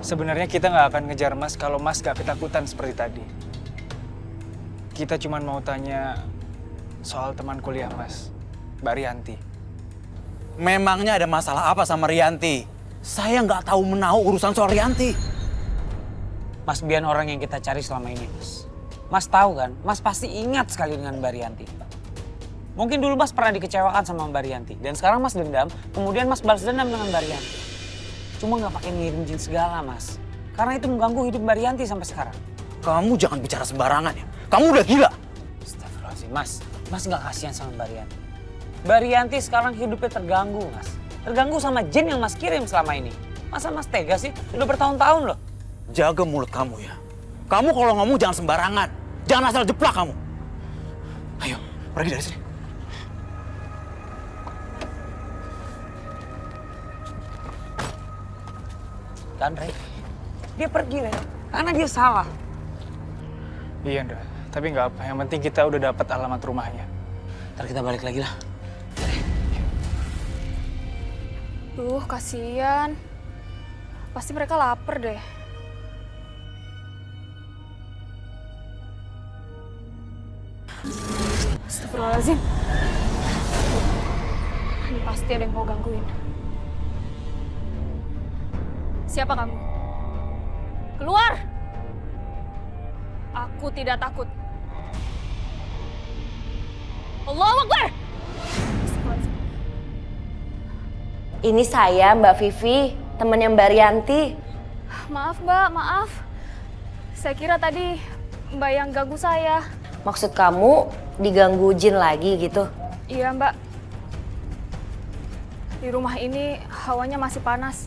sebenarnya kita nggak akan ngejar Mas kalau Mas nggak ketakutan seperti tadi. Kita cuma mau tanya soal teman kuliah Mas, Mbak Rianti. Memangnya ada masalah apa sama Rianti? Saya nggak tahu menahu urusan soal Rianti. Mas Bian orang yang kita cari selama ini, Mas. Mas tahu kan, Mas pasti ingat sekali dengan Mbak Rianti. Mungkin dulu Mas pernah dikecewakan sama Mbak Rianti. Dan sekarang Mas dendam, kemudian Mas balas dendam dengan Mbak Rianti. Cuma nggak pakai ngirim jin segala, Mas. Karena itu mengganggu hidup Mbak Rianti sampai sekarang. Kamu jangan bicara sembarangan ya. Kamu udah gila. Astagfirullahaladzim, Mas. Mas nggak kasihan sama Mbak Rianti. Mbak Rianti sekarang hidupnya terganggu, Mas. Terganggu sama jin yang Mas kirim selama ini. Masa Mas tega sih? Udah bertahun-tahun loh. Jaga mulut kamu ya. Kamu kalau ngomong jangan sembarangan. Jangan asal jeplak kamu. Ayo, pergi dari sini. Dan Rey, dia pergi, Rey. Karena dia salah. Iya, Ndra. Tapi nggak apa. Yang penting kita udah dapat alamat rumahnya. Ntar kita balik lagi lah. Duh, kasihan. Pasti mereka lapar deh. Astagfirullahaladzim. Ini pasti ada yang mau gangguin. Siapa kamu? Keluar! Aku tidak takut. Allahu Akbar! Ini saya, Mbak Vivi, temannya Mbak Rianti. Maaf Mbak, maaf. Saya kira tadi Mbak yang ganggu saya. Maksud kamu diganggu jin lagi gitu? Iya Mbak. Di rumah ini hawanya masih panas.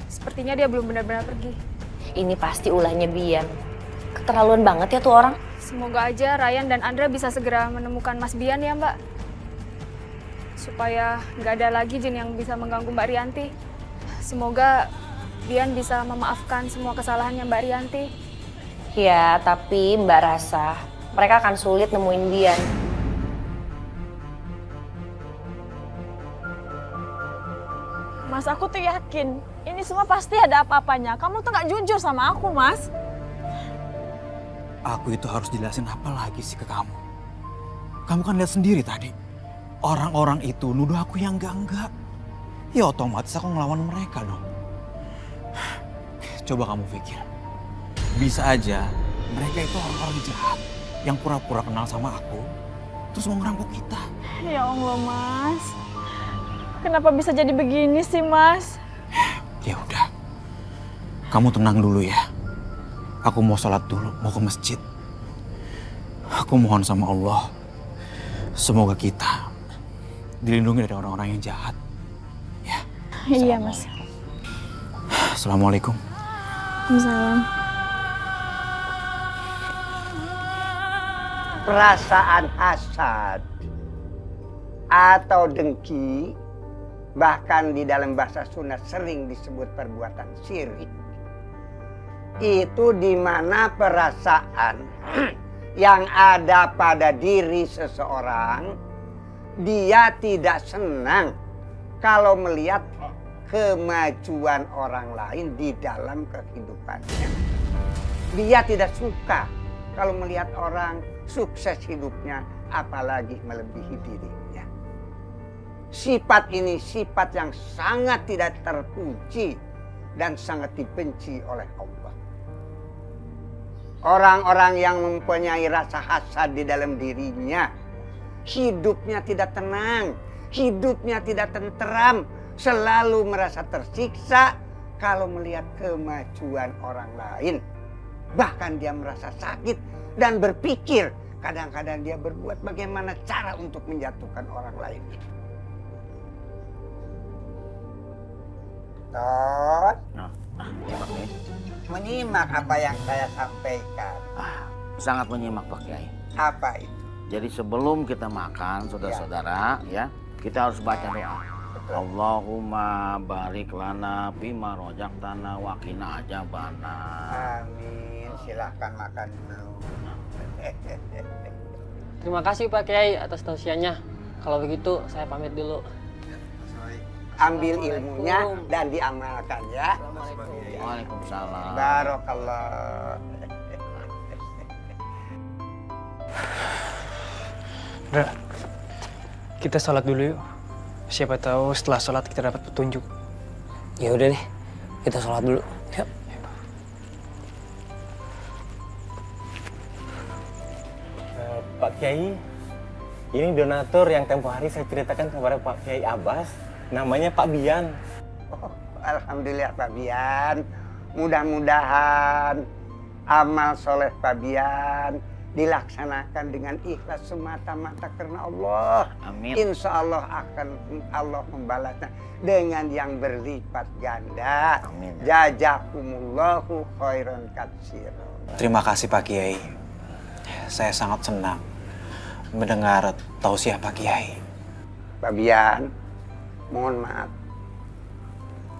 Sepertinya dia belum benar-benar pergi. Ini pasti ulahnya Bian. Keterlaluan banget ya tuh orang. Semoga aja Ryan dan Andra bisa segera menemukan Mas Bian ya Mbak. Supaya nggak ada lagi jin yang bisa mengganggu Mbak Rianti. Semoga Bian bisa memaafkan semua kesalahannya Mbak Rianti. Ya, tapi Mbak rasa mereka akan sulit nemuin Bian. Mas, aku tuh yakin ini semua pasti ada apa-apanya. Kamu tuh gak jujur sama aku, Mas. Aku itu harus jelasin apa lagi sih ke kamu? Kamu kan lihat sendiri tadi. Orang-orang itu nuduh aku yang enggak. Ya otomatis aku ngelawan mereka dong. Coba kamu pikir. Bisa aja mereka itu orang-orang jahat yang pura-pura kenal sama aku, terus mau ngerampok kita. Ya Allah, Mas. Kenapa bisa jadi begini sih, Mas? Ya udah, kamu tenang dulu ya. Aku mau sholat dulu, mau ke masjid. Aku mohon sama Allah, semoga kita dilindungi dari orang-orang yang jahat. Ya. Iya, Mas. Assalamualaikum. Waalaikumsalam. Perasaan hasad atau dengki, bahkan di dalam bahasa Sunda sering disebut perbuatan syirik. Itu di mana perasaan yang ada pada diri seseorang, dia tidak senang kalau melihat kemajuan orang lain di dalam kehidupannya. Dia tidak suka kalau melihat orang sukses hidupnya, apalagi melebihi dirinya. Sifat ini sifat yang sangat tidak terpuji dan sangat dibenci oleh Allah. Orang-orang yang mempunyai rasa hasad di dalam dirinya, hidupnya tidak tenang, hidupnya tidak tenteram, selalu merasa tersiksa kalau melihat kemajuan orang lain. Bahkan dia merasa sakit dan berpikir, kadang-kadang dia berbuat bagaimana cara untuk menjatuhkan orang lain itu. Tot, menyimak apa yang saya sampaikan. Sangat menyimak Pak Kiai. Apa itu? Jadi sebelum kita makan, saudara-saudara, ya, kita harus baca doa. Allahumma barik lana bima rojaktana wa qina ajabana. Amin. Silahkan makan dulu. Terima kasih Pak Kiai atas tausiahnya. Kalau begitu saya pamit dulu. Ambil ilmunya dan diamalkan ya. Waalaikumsalam. Barakallah. Udah, kita sholat dulu yuk. Siapa tahu setelah sholat kita dapat petunjuk. Ya udah deh, kita sholat dulu. Yuk. Pak Kiai, ini donatur yang tempo hari saya ceritakan kepada Pak Kiai Abbas. Namanya Pak Bian. Oh, alhamdulillah Pak Bian. Mudah-mudahan amal soleh Pak Bian dilaksanakan dengan ikhlas semata-mata karena Allah. Amin. Insya Allah akan Allah membalasnya dengan yang berlipat ganda. Amin. Jazakumullahu khairan katsiran. Terima kasih Pak Kiai. Saya sangat senang mendengar tausiah Pak Kiai. Pak Bian, mohon maaf.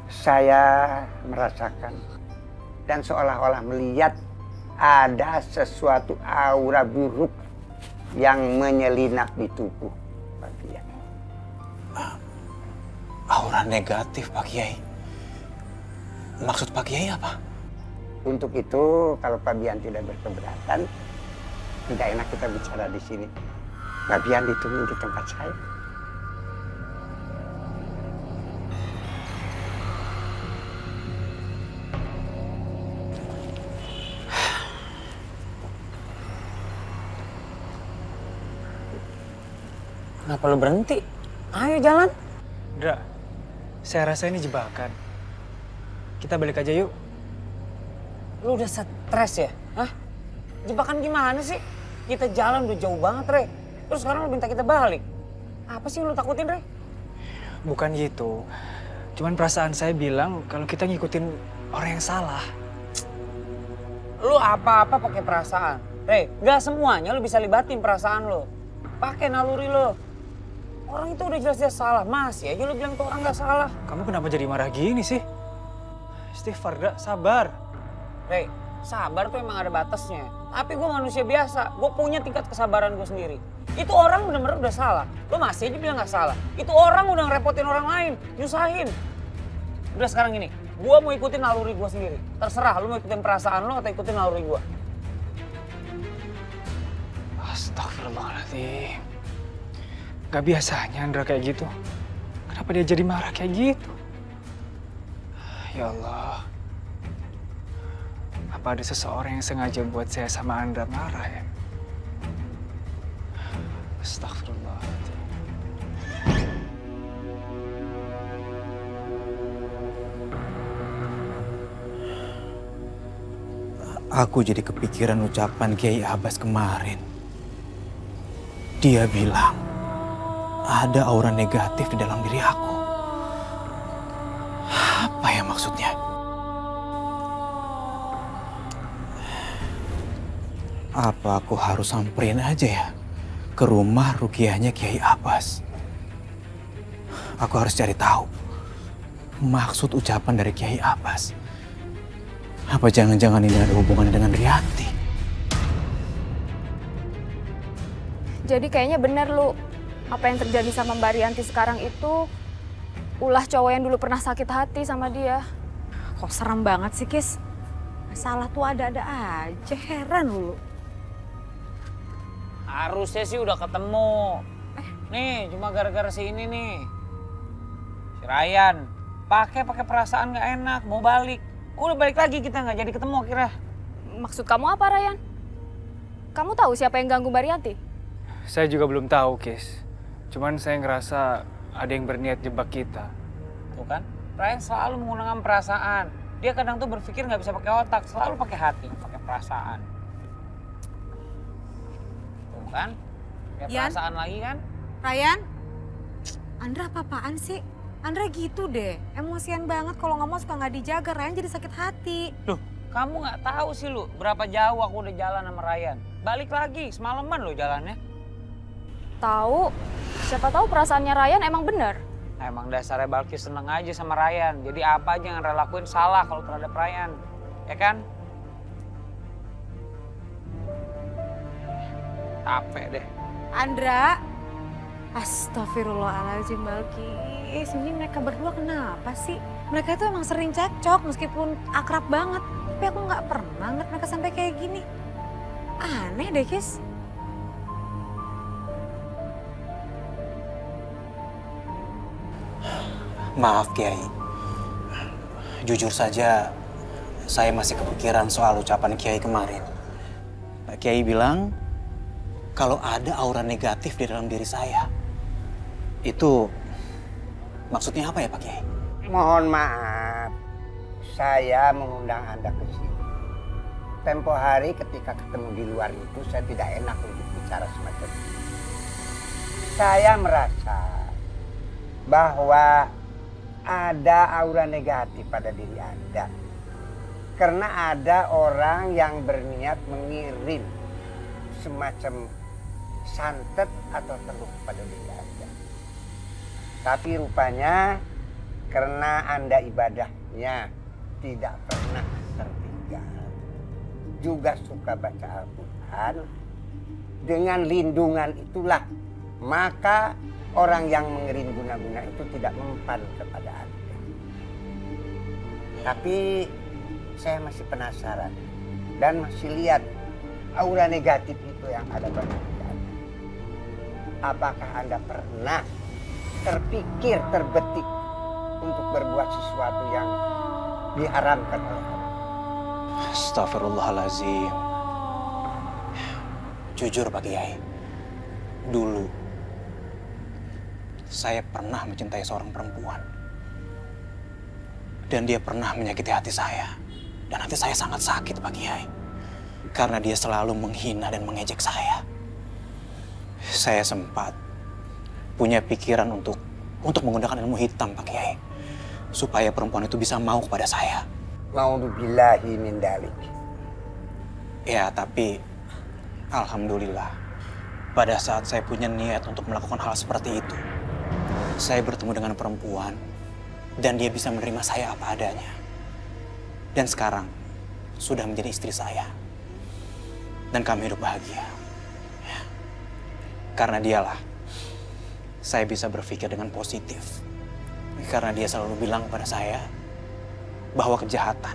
Saya merasakan dan seolah-olah melihat ada sesuatu aura buruk yang menyelinap di tubuh Pak Kiai. Aura negatif Pak Kiai. Maksud Pak Kiai apa? Untuk itu, kalau Pak Bian tidak berkeberatan, tidak enak kita bicara di sini. Pak Bian ditunggu di tempat saya. Kenapa lu berhenti? Ayo jalan. Ndra, saya rasa ini jebakan. Kita balik aja yuk. Lu udah stres ya? Hah? Jebakan gimana sih? Kita jalan udah jauh banget, Re. Terus sekarang lu minta kita balik. Apa sih yang lu takutin, Re? Bukan gitu. Cuman perasaan saya bilang kalau kita ngikutin orang yang salah. Lu apa-apa pakai perasaan. Re, gak semuanya lu bisa libatin perasaan lu. Pakai naluri lu. Orang itu udah jelas-jelas salah. Masih aja lu bilang tuh orang gak salah. Kamu kenapa jadi marah gini sih? Istighfar, Dra. Sabar. Re, sabar tuh emang ada batasnya. Tapi gue manusia biasa. Gue punya tingkat kesabaran gue sendiri. Itu orang bener-bener udah salah. Lu masih aja bilang gak salah. Itu orang udah ngerepotin orang lain. Nyusahin. Udah sekarang gini. Gue mau ikutin naluri gue sendiri. Terserah lu mau ikutin perasaan lu atau ikutin naluri gue. Astagfirullahaladzim. Gak biasanya Andra kayak gitu. Kenapa dia jadi marah kayak gitu? Ya Allah. Apa ada seseorang yang sengaja buat saya sama Andra marah ya? Astagfirullahaladzim. Aku jadi kepikiran ucapan Kiai Abbas kemarin. Dia bilang ada aura negatif di dalam diri aku. Apa ya maksudnya? Apa aku harus samperin aja ya ke rumah rukiahnya Kiai Abbas? Aku harus cari tahu maksud ucapan dari Kiai Abbas. Apa jangan-jangan ini ada hubungannya dengan Rianti? Jadi kayaknya bener lu, apa yang terjadi sama Mbak Rianti sekarang itu ulah cowok yang dulu pernah sakit hati sama dia. Kok serem banget sih, Kis? Masalah tuh ada-ada aja, heran lu. Harusnya sih udah ketemu. Nih, cuma gara-gara si ini nih. Si Ryan, pakai perasaan gak enak, mau balik. Udah balik lagi kita nggak jadi ketemu akhirnya. Maksud kamu apa, Ryan? Kamu tahu siapa yang ganggu Mbak Rianti? Saya juga belum tahu, Kis. Cuman saya ngerasa ada yang berniat jebak kita. Tuh kan, Ryan selalu menggunakan perasaan. Dia kadang tuh berpikir nggak bisa pakai otak, selalu pakai hati, pakai perasaan. Tuh kan, pakai perasaan lagi kan? Ryan? Andra apa-apaan sih? Andra gitu deh, emosian banget kalau ngomong suka nggak dijaga, Ryan jadi sakit hati. Loh, kamu nggak tahu sih lu berapa jauh aku udah jalan sama Ryan. Balik lagi, semalaman lo jalannya. Tahu, siapa tahu perasaannya Ryan emang bener. Nah, emang dasarnya Balkis seneng aja sama Ryan. Jadi apa aja yang Ryan lakuin salah kalau terhadap Ryan. Ya kan? Capek deh. Andra, astagfirullahaladzim Balkis. Ini mereka berdua kenapa sih? Mereka itu emang sering cekcok meskipun akrab banget. Tapi aku nggak pernah ngeliat mereka sampai kayak gini. Aneh deh, Kis. Maaf Kiai, jujur saja saya masih kepikiran soal ucapan Kiai kemarin. Pak Kiai bilang kalau ada aura negatif di dalam diri saya. Itu maksudnya apa ya Pak Kiai? Mohon maaf, saya mengundang Anda ke sini. Tempo hari ketika ketemu di luar itu saya tidak enak untuk bicara semacam itu. Saya merasa bahwa ada aura negatif pada diri Anda. Karena ada orang yang berniat mengirim semacam santet atau teluk pada diri Anda. Tapi rupanya karena Anda ibadahnya tidak pernah tertinggal, juga suka baca Al-Quran, dengan lindungan itulah maka orang yang mengirim guna-guna itu tidak mempan kepada Anda. Tapi saya masih penasaran dan masih lihat aura negatif itu yang ada pada diri Anda. Apakah Anda pernah terpikir, terbetik untuk berbuat sesuatu yang diharamkan oleh Allah? Astagfirullahaladzim. Jujur Pak Kiai, dulu saya pernah mencintai seorang perempuan. Dan dia pernah menyakiti hati saya. Dan hati saya sangat sakit Pak Kiai. Karena dia selalu menghina dan mengejek saya. Saya sempat punya pikiran untuk menggunakan ilmu hitam Pak Kiai. Supaya perempuan itu bisa mau kepada saya. Ma'udzubillahi min dzalik. Ya, tapi alhamdulillah pada saat saya punya niat untuk melakukan hal seperti itu, saya bertemu dengan perempuan dan dia bisa menerima saya apa adanya. Dan sekarang sudah menjadi istri saya. Dan kami hidup bahagia. Ya. Karena dialah saya bisa berpikir dengan positif. Karena dia selalu bilang kepada saya bahwa kejahatan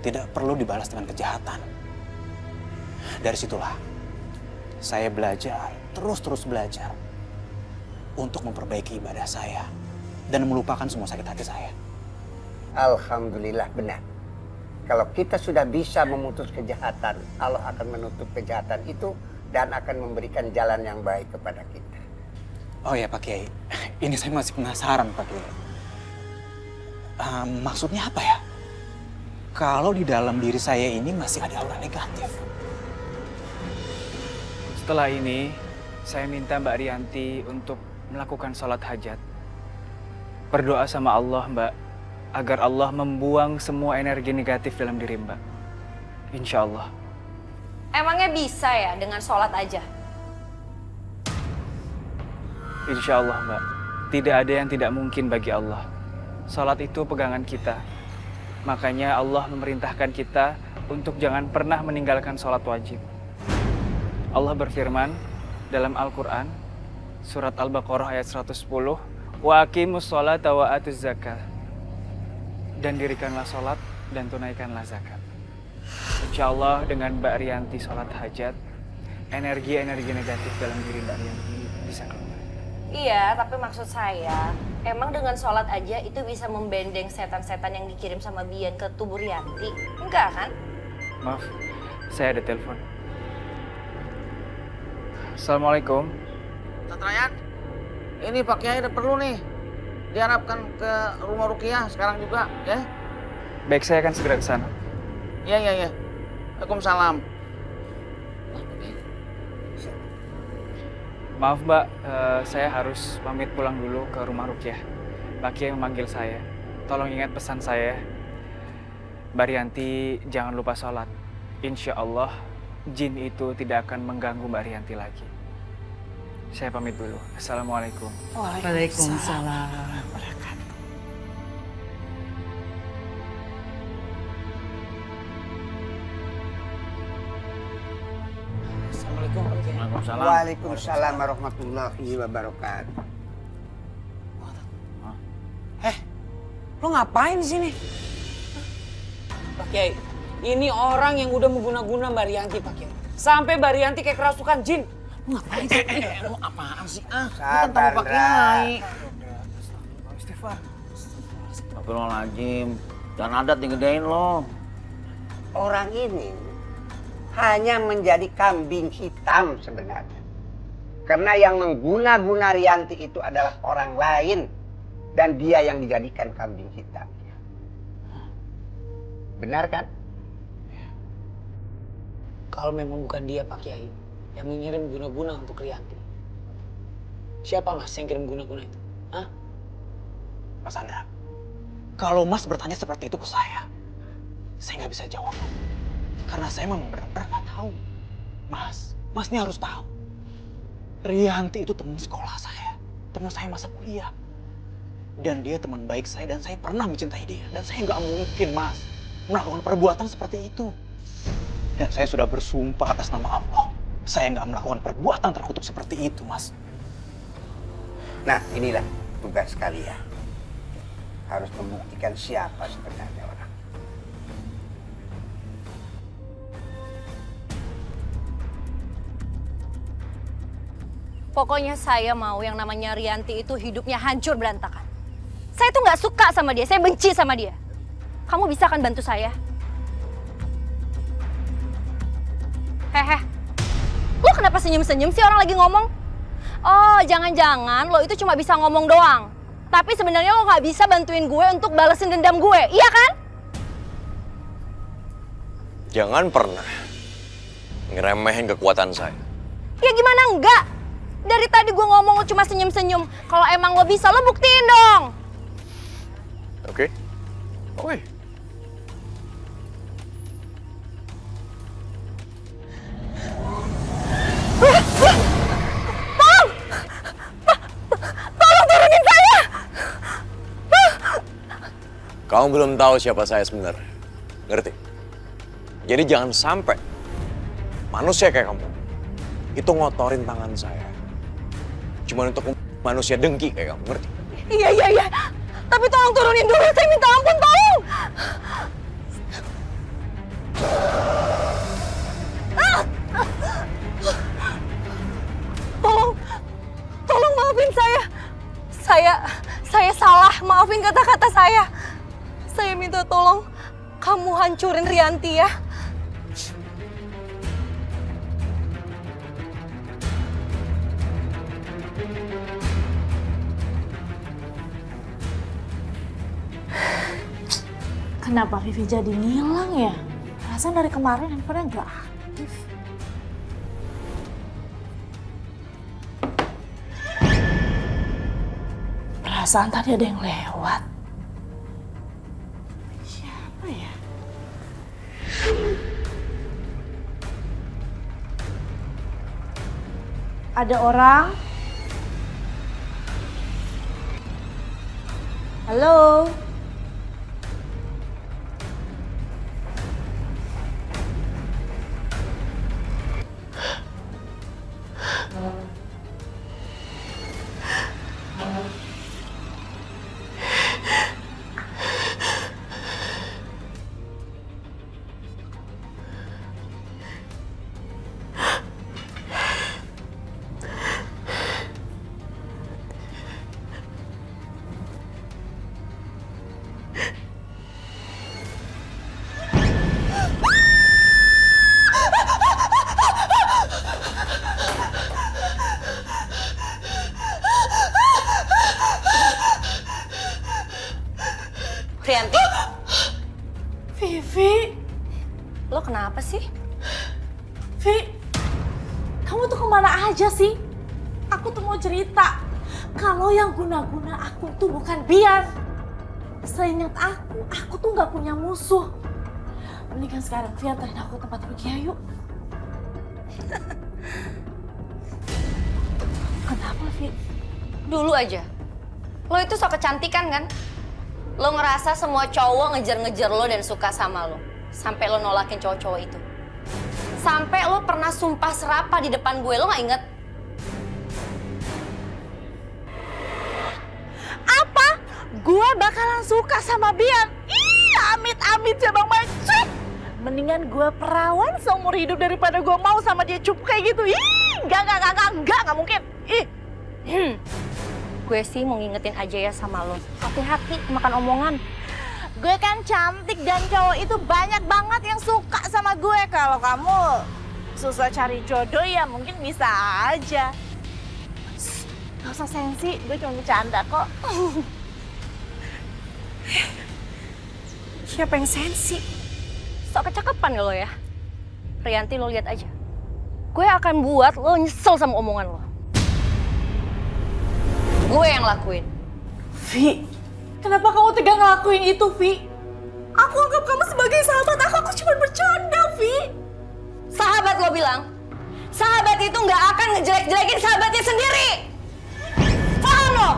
tidak perlu dibalas dengan kejahatan. Dari situlah saya belajar, terus belajar untuk memperbaiki ibadah saya dan melupakan semua sakit hati saya. Alhamdulillah benar. Kalau kita sudah bisa memutus kejahatan, Allah akan menutup kejahatan itu dan akan memberikan jalan yang baik kepada kita. Oh ya Pak Kiai, ini saya masih penasaran Pak Kiai. Maksudnya apa ya? Kalau di dalam diri saya ini masih ada aura negatif. Setelah ini, saya minta Mbak Rianti untuk melakukan sholat hajat. Berdoa sama Allah, Mbak, agar Allah membuang semua energi negatif dalam diri Mbak. Insya Allah. Emangnya bisa ya dengan sholat aja? Insya Allah, Mbak. Tidak ada yang tidak mungkin bagi Allah. Sholat itu pegangan kita. Makanya Allah memerintahkan kita untuk jangan pernah meninggalkan sholat wajib. Allah berfirman dalam Al-Quran, surat Al-Baqarah ayat 110, wa aqimus sholata wa atuz zakat. Dan dirikanlah sholat dan tunaikanlah zakat. Insya Allah dengan Mbak Rianti sholat hajat, energi-energi negatif dalam diri Mbak Rianti bisa keluar. Iya, tapi maksud saya, emang dengan sholat aja itu bisa membendeng setan-setan yang dikirim sama Bian ke tubuh Rianti? Enggak kan? Maaf, saya ada telepon. Assalamualaikum. Ustadz Rayyan, ini Pak Kiai ada perlu nih. Diharapkan ke rumah Ruqyah sekarang juga, ya? Baik, saya akan segera ke sana. Iya. Waalaikumsalam. Maaf Mbak, saya harus pamit pulang dulu ke rumah Ruqyah. Pak Kiai memanggil saya. Tolong ingat pesan saya. Mbak Rianti jangan lupa sholat. Insya Allah jin itu tidak akan mengganggu Mbak Rianti lagi. Saya pamit dulu. Assalamualaikum. Waalaikumsalam. Assalamualaikum. Waalaikumsalam warahmatullahi wabarakatuh. Lo ngapain di sini? Pak Kiai, ini orang yang udah mengguna-guna Mbak Rianti, Pak Kiai. Sampai Mbak Rianti kayak kerasukan jin. Lo ngapain sih? Lo apaan sih? Sabar, Pak Kiai. Astagfirullahaladzim. Jangan adat digedein lo. Orang ini hanya menjadi kambing hitam sebenarnya. Karena yang mengguna-guna Rianti itu adalah orang lain. Dan dia yang dijadikan kambing hitamnya. Benar kan? Kalau memang bukan dia Pak Kiai yang mengirim guna-guna untuk Rianti. Siapa Mas yang kirim guna-guna itu? Hah? Mas Andra, kalau Mas bertanya seperti itu ke saya nggak bisa jawab. Karena saya memang benar-benar nggak tahu. Mas ini harus tahu. Rianti itu teman sekolah saya. Teman saya masa kuliah. Dan dia teman baik saya dan saya pernah mencintai dia. Dan saya nggak mungkin, Mas, melakukan perbuatan seperti itu. Dan saya sudah bersumpah atas nama Allah. Saya nggak melakukan perbuatan terkutuk seperti itu, Mas. Nah, inilah tugas kalian. harus membuktikan siapa sebenarnya orang. Pokoknya saya mau yang namanya Rianti itu hidupnya hancur berantakan. Saya tuh nggak suka sama dia, saya benci sama dia. Kamu bisa kan bantu saya? Hehe, lo kenapa senyum-senyum sih orang lagi ngomong? Oh, jangan-jangan lo itu cuma bisa ngomong doang. Tapi sebenarnya lo nggak bisa bantuin gue untuk balesin dendam gue, iya kan? Jangan pernah ngeremehin kekuatan saya. Ya gimana enggak? Dari tadi gue ngomong lo cuma senyum-senyum. Kalau emang lo bisa, lo buktiin dong. Oke? Oke. Tolong turunin saya! Kamu belum tahu siapa saya sebenarnya. Ngerti? Jadi jangan sampai manusia kayak kamu itu ngotorin tangan saya. Cuma untuk manusia dengki kayak kamu, ngerti? Iya. Tapi tolong turunin dulu, saya minta ampun, tolong! Tolong maafin saya. Saya salah, maafin kata-kata saya. Saya minta tolong kamu hancurin Rianti ya. Kenapa Vivi jadi ngilang ya? Perasaan dari kemarin handphonenya nggak aktif. Perasaan tadi ada yang lewat. Siapa ya? Ada orang? Halo? Rianti? Vivi? Lo kenapa sih? Vi, kamu tuh kemana aja sih? Aku tuh mau cerita. Kalau yang guna-guna aku tuh bukan Bian. Seingat aku tuh nggak punya musuh. Mendingan sekarang Vi antarin aku ke tempat Rukia yuk. Kenapa Vi? Dulu aja. Lo itu sok kecantikan kan? Lo ngerasa semua cowok ngejar-ngejar lo dan suka sama lo. Sampai lo nolakin cowok-cowok itu. Sampai lo pernah sumpah serapah di depan gue, lo gak inget? Apa? Gue bakalan suka sama Bian? Ih, amit-amit ya Bang Mancuk. Mendingan gue perawan seumur hidup daripada gue mau sama dia cupu kayak gitu. Ih, enggak mungkin. Ih. Gue sih mau ngingetin aja ya sama lo. Hati-hati makan omongan. Gue kan cantik dan cowok itu banyak banget yang suka sama gue. Kalau kamu susah cari jodoh ya mungkin bisa aja. Gak usah sensi, gue cuma bercanda kok. Siapa yang sensi? Sok kecakapan ya lo ya. Rianti, lo lihat aja. Gue akan buat lo nyesel sama omongan lo. Gue yang lakuin. Vi, kenapa kamu tega ngelakuin itu, Vi? Aku anggap kamu sebagai sahabat aku cuma bercanda, Vi. Sahabat lo bilang, sahabat itu nggak akan ngejelek-jelekin sahabatnya sendiri. Paham lo?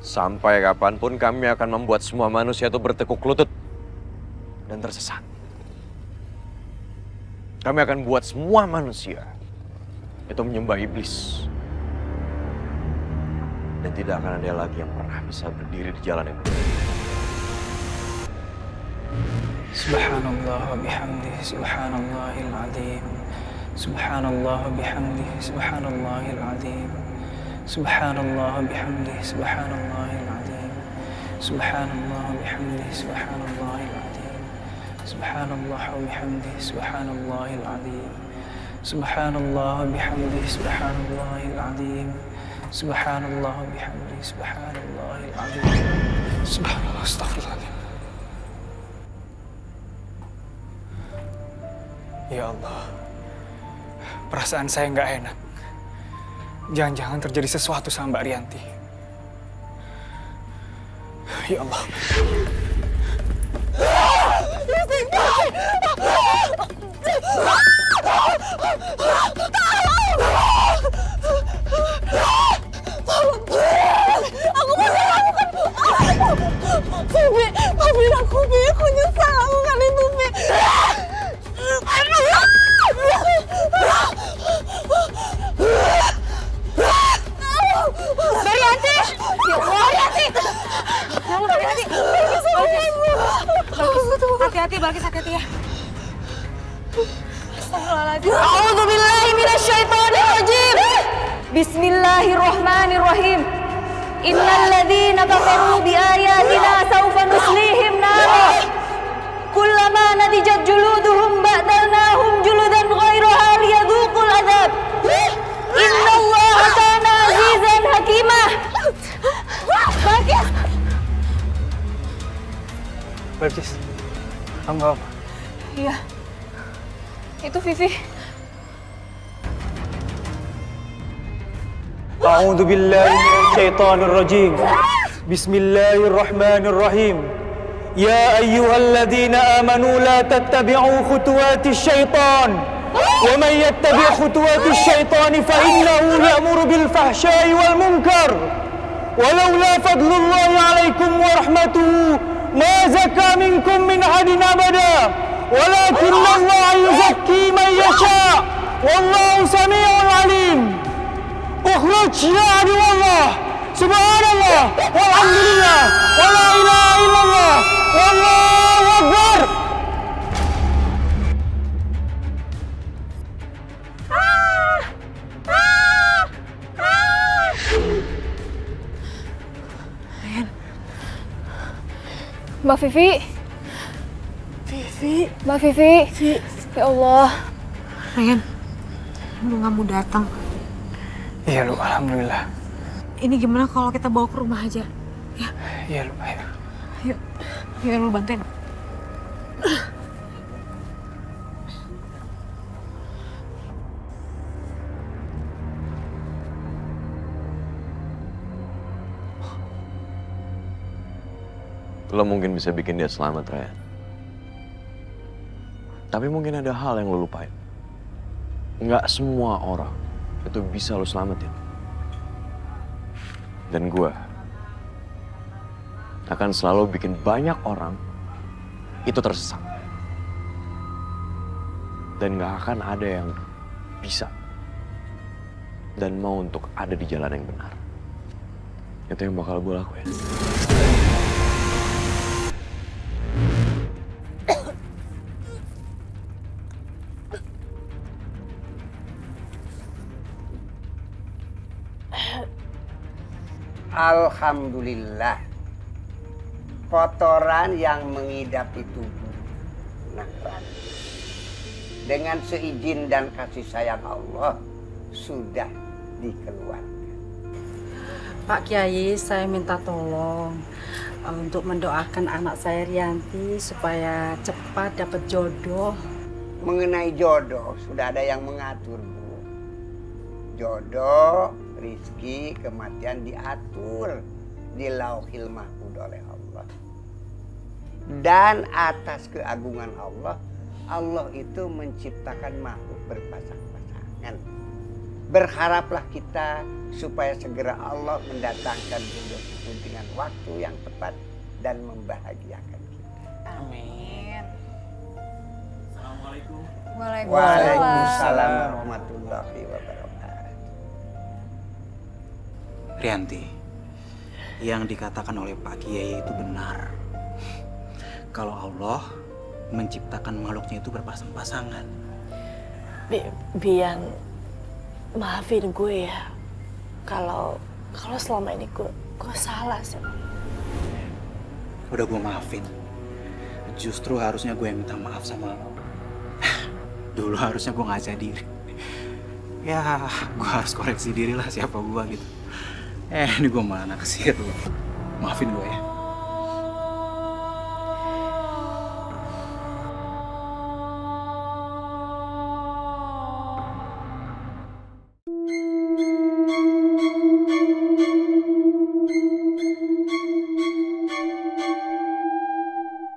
Sampai kapanpun kami akan membuat semua manusia itu bertekuk lutut dan tersesat. Kami akan buat semua manusia itu menyembah iblis. Dan tidak akan ada lagi yang pernah bisa berdiri di jalan yang benar. Subhanallah wa bihamdihi subhanallahil azim. Subhanallah wa bihamdihi subhanallahil azim. Subhanallah wa bihamdihi subhanallahil azim. Subhanallah wa bihamdihi subhanallahil azim. Subhanallah wa bihamdihi subhanallahil azim. Subhanallah wa bihamdihi subhanallahil azim. Subhanallah wa bihamdihi subhanallahil azim. Subhanallah, astagfirullahaladzim. Ya Allah, perasaan saya nggak enak. Jangan-jangan terjadi sesuatu sama Mbak Rianti. Ya Allah. Aku mau melakukan Vivi, maafin aku, Vivi. Aku nyesal lakukan itu, Vivi. Berianti! Berianti! Hati-hati, Balkis, hati-hati ya. Astagfirullahaladzim. A'udzubillahi minasyaitonirrajim. Bismillahirrahmanirrahim. Innal ladzina kafaru biayatina sawfa nuslihim nar. Kullama nadijat juluduhum ba'dalnahum juludan ghairaha liyadhuqul adzab. Innallaha kana azizan hakimah. Balkis! Balkis, kamu nggak apa? Iya, itu Vivi. A'udzu billahi minasyaitonir rajim. Bismillahirrahmanirrahim. Ya ayyuhalladzina amanu la tattabi'u khutuwatis syaitan. Wa man yattabi' khutuwatis syaitan fa innahu ya'muru bil fahsya'i wal munkar. Walaula fadlullahi 'alaikum wa rahmatuhu ma zaka minkum min ahadin abada. Walakinallaha yuzakki man yasha'. Wallahu samii'un 'alim. اخرج يا عدو الله سبحان الله والحمد لله ولا اله الا الله والله اكبر. Mbak Vivi. Mbak Vivi. Ya Allah. Ryan, lu nggak mau datang. Iya lu, alhamdulillah. Ini gimana kalau kita bawa ke rumah aja? Ya. Iya lu, ayo. Yuk, yuk lu bantuin. Lo mungkin bisa bikin dia selamat, Ryan. Tapi mungkin ada hal yang lo lupain. Nggak semua orang itu bisa lo selamatin. Dan gue akan selalu bikin banyak orang itu tersesat. Dan nggak akan ada yang bisa dan mau untuk ada di jalan yang benar. Itu yang bakal gue lakuin. Alhamdulillah, kotoran yang mengidapi tubuh Nahran dengan seizin dan kasih sayang Allah sudah dikeluarkan. Pak Kiai, saya minta tolong untuk mendoakan anak saya Rianti supaya cepat dapat jodoh. Mengenai jodoh sudah ada yang mengatur, Bu. Jodoh, rizki, kematian diatur di Lauhil Mahfuz oleh Allah. Dan atas keagungan Allah, Allah itu menciptakan makhluk berpasang-pasangan. Berharaplah kita supaya segera Allah mendatangkan jodoh itu dengan waktu yang tepat dan membahagiakan kita. Amin. Waalaikumsalam. Waalaikumsalam warahmatullahi wabarakatuh. Rianti, yang dikatakan oleh Pak Kiai itu benar. Kalau Allah menciptakan makhluknya itu berpasang-pasangan. Bian, maafin gue ya. Kalau selama ini gue salah sama. Udah gue maafin. Justru harusnya gue yang minta maaf sama lo. Dulu harusnya gue ngaca diri. Ya, gue harus koreksi diri lah siapa gue gitu. Ini gue malah naksir lo. Maafin gue ya.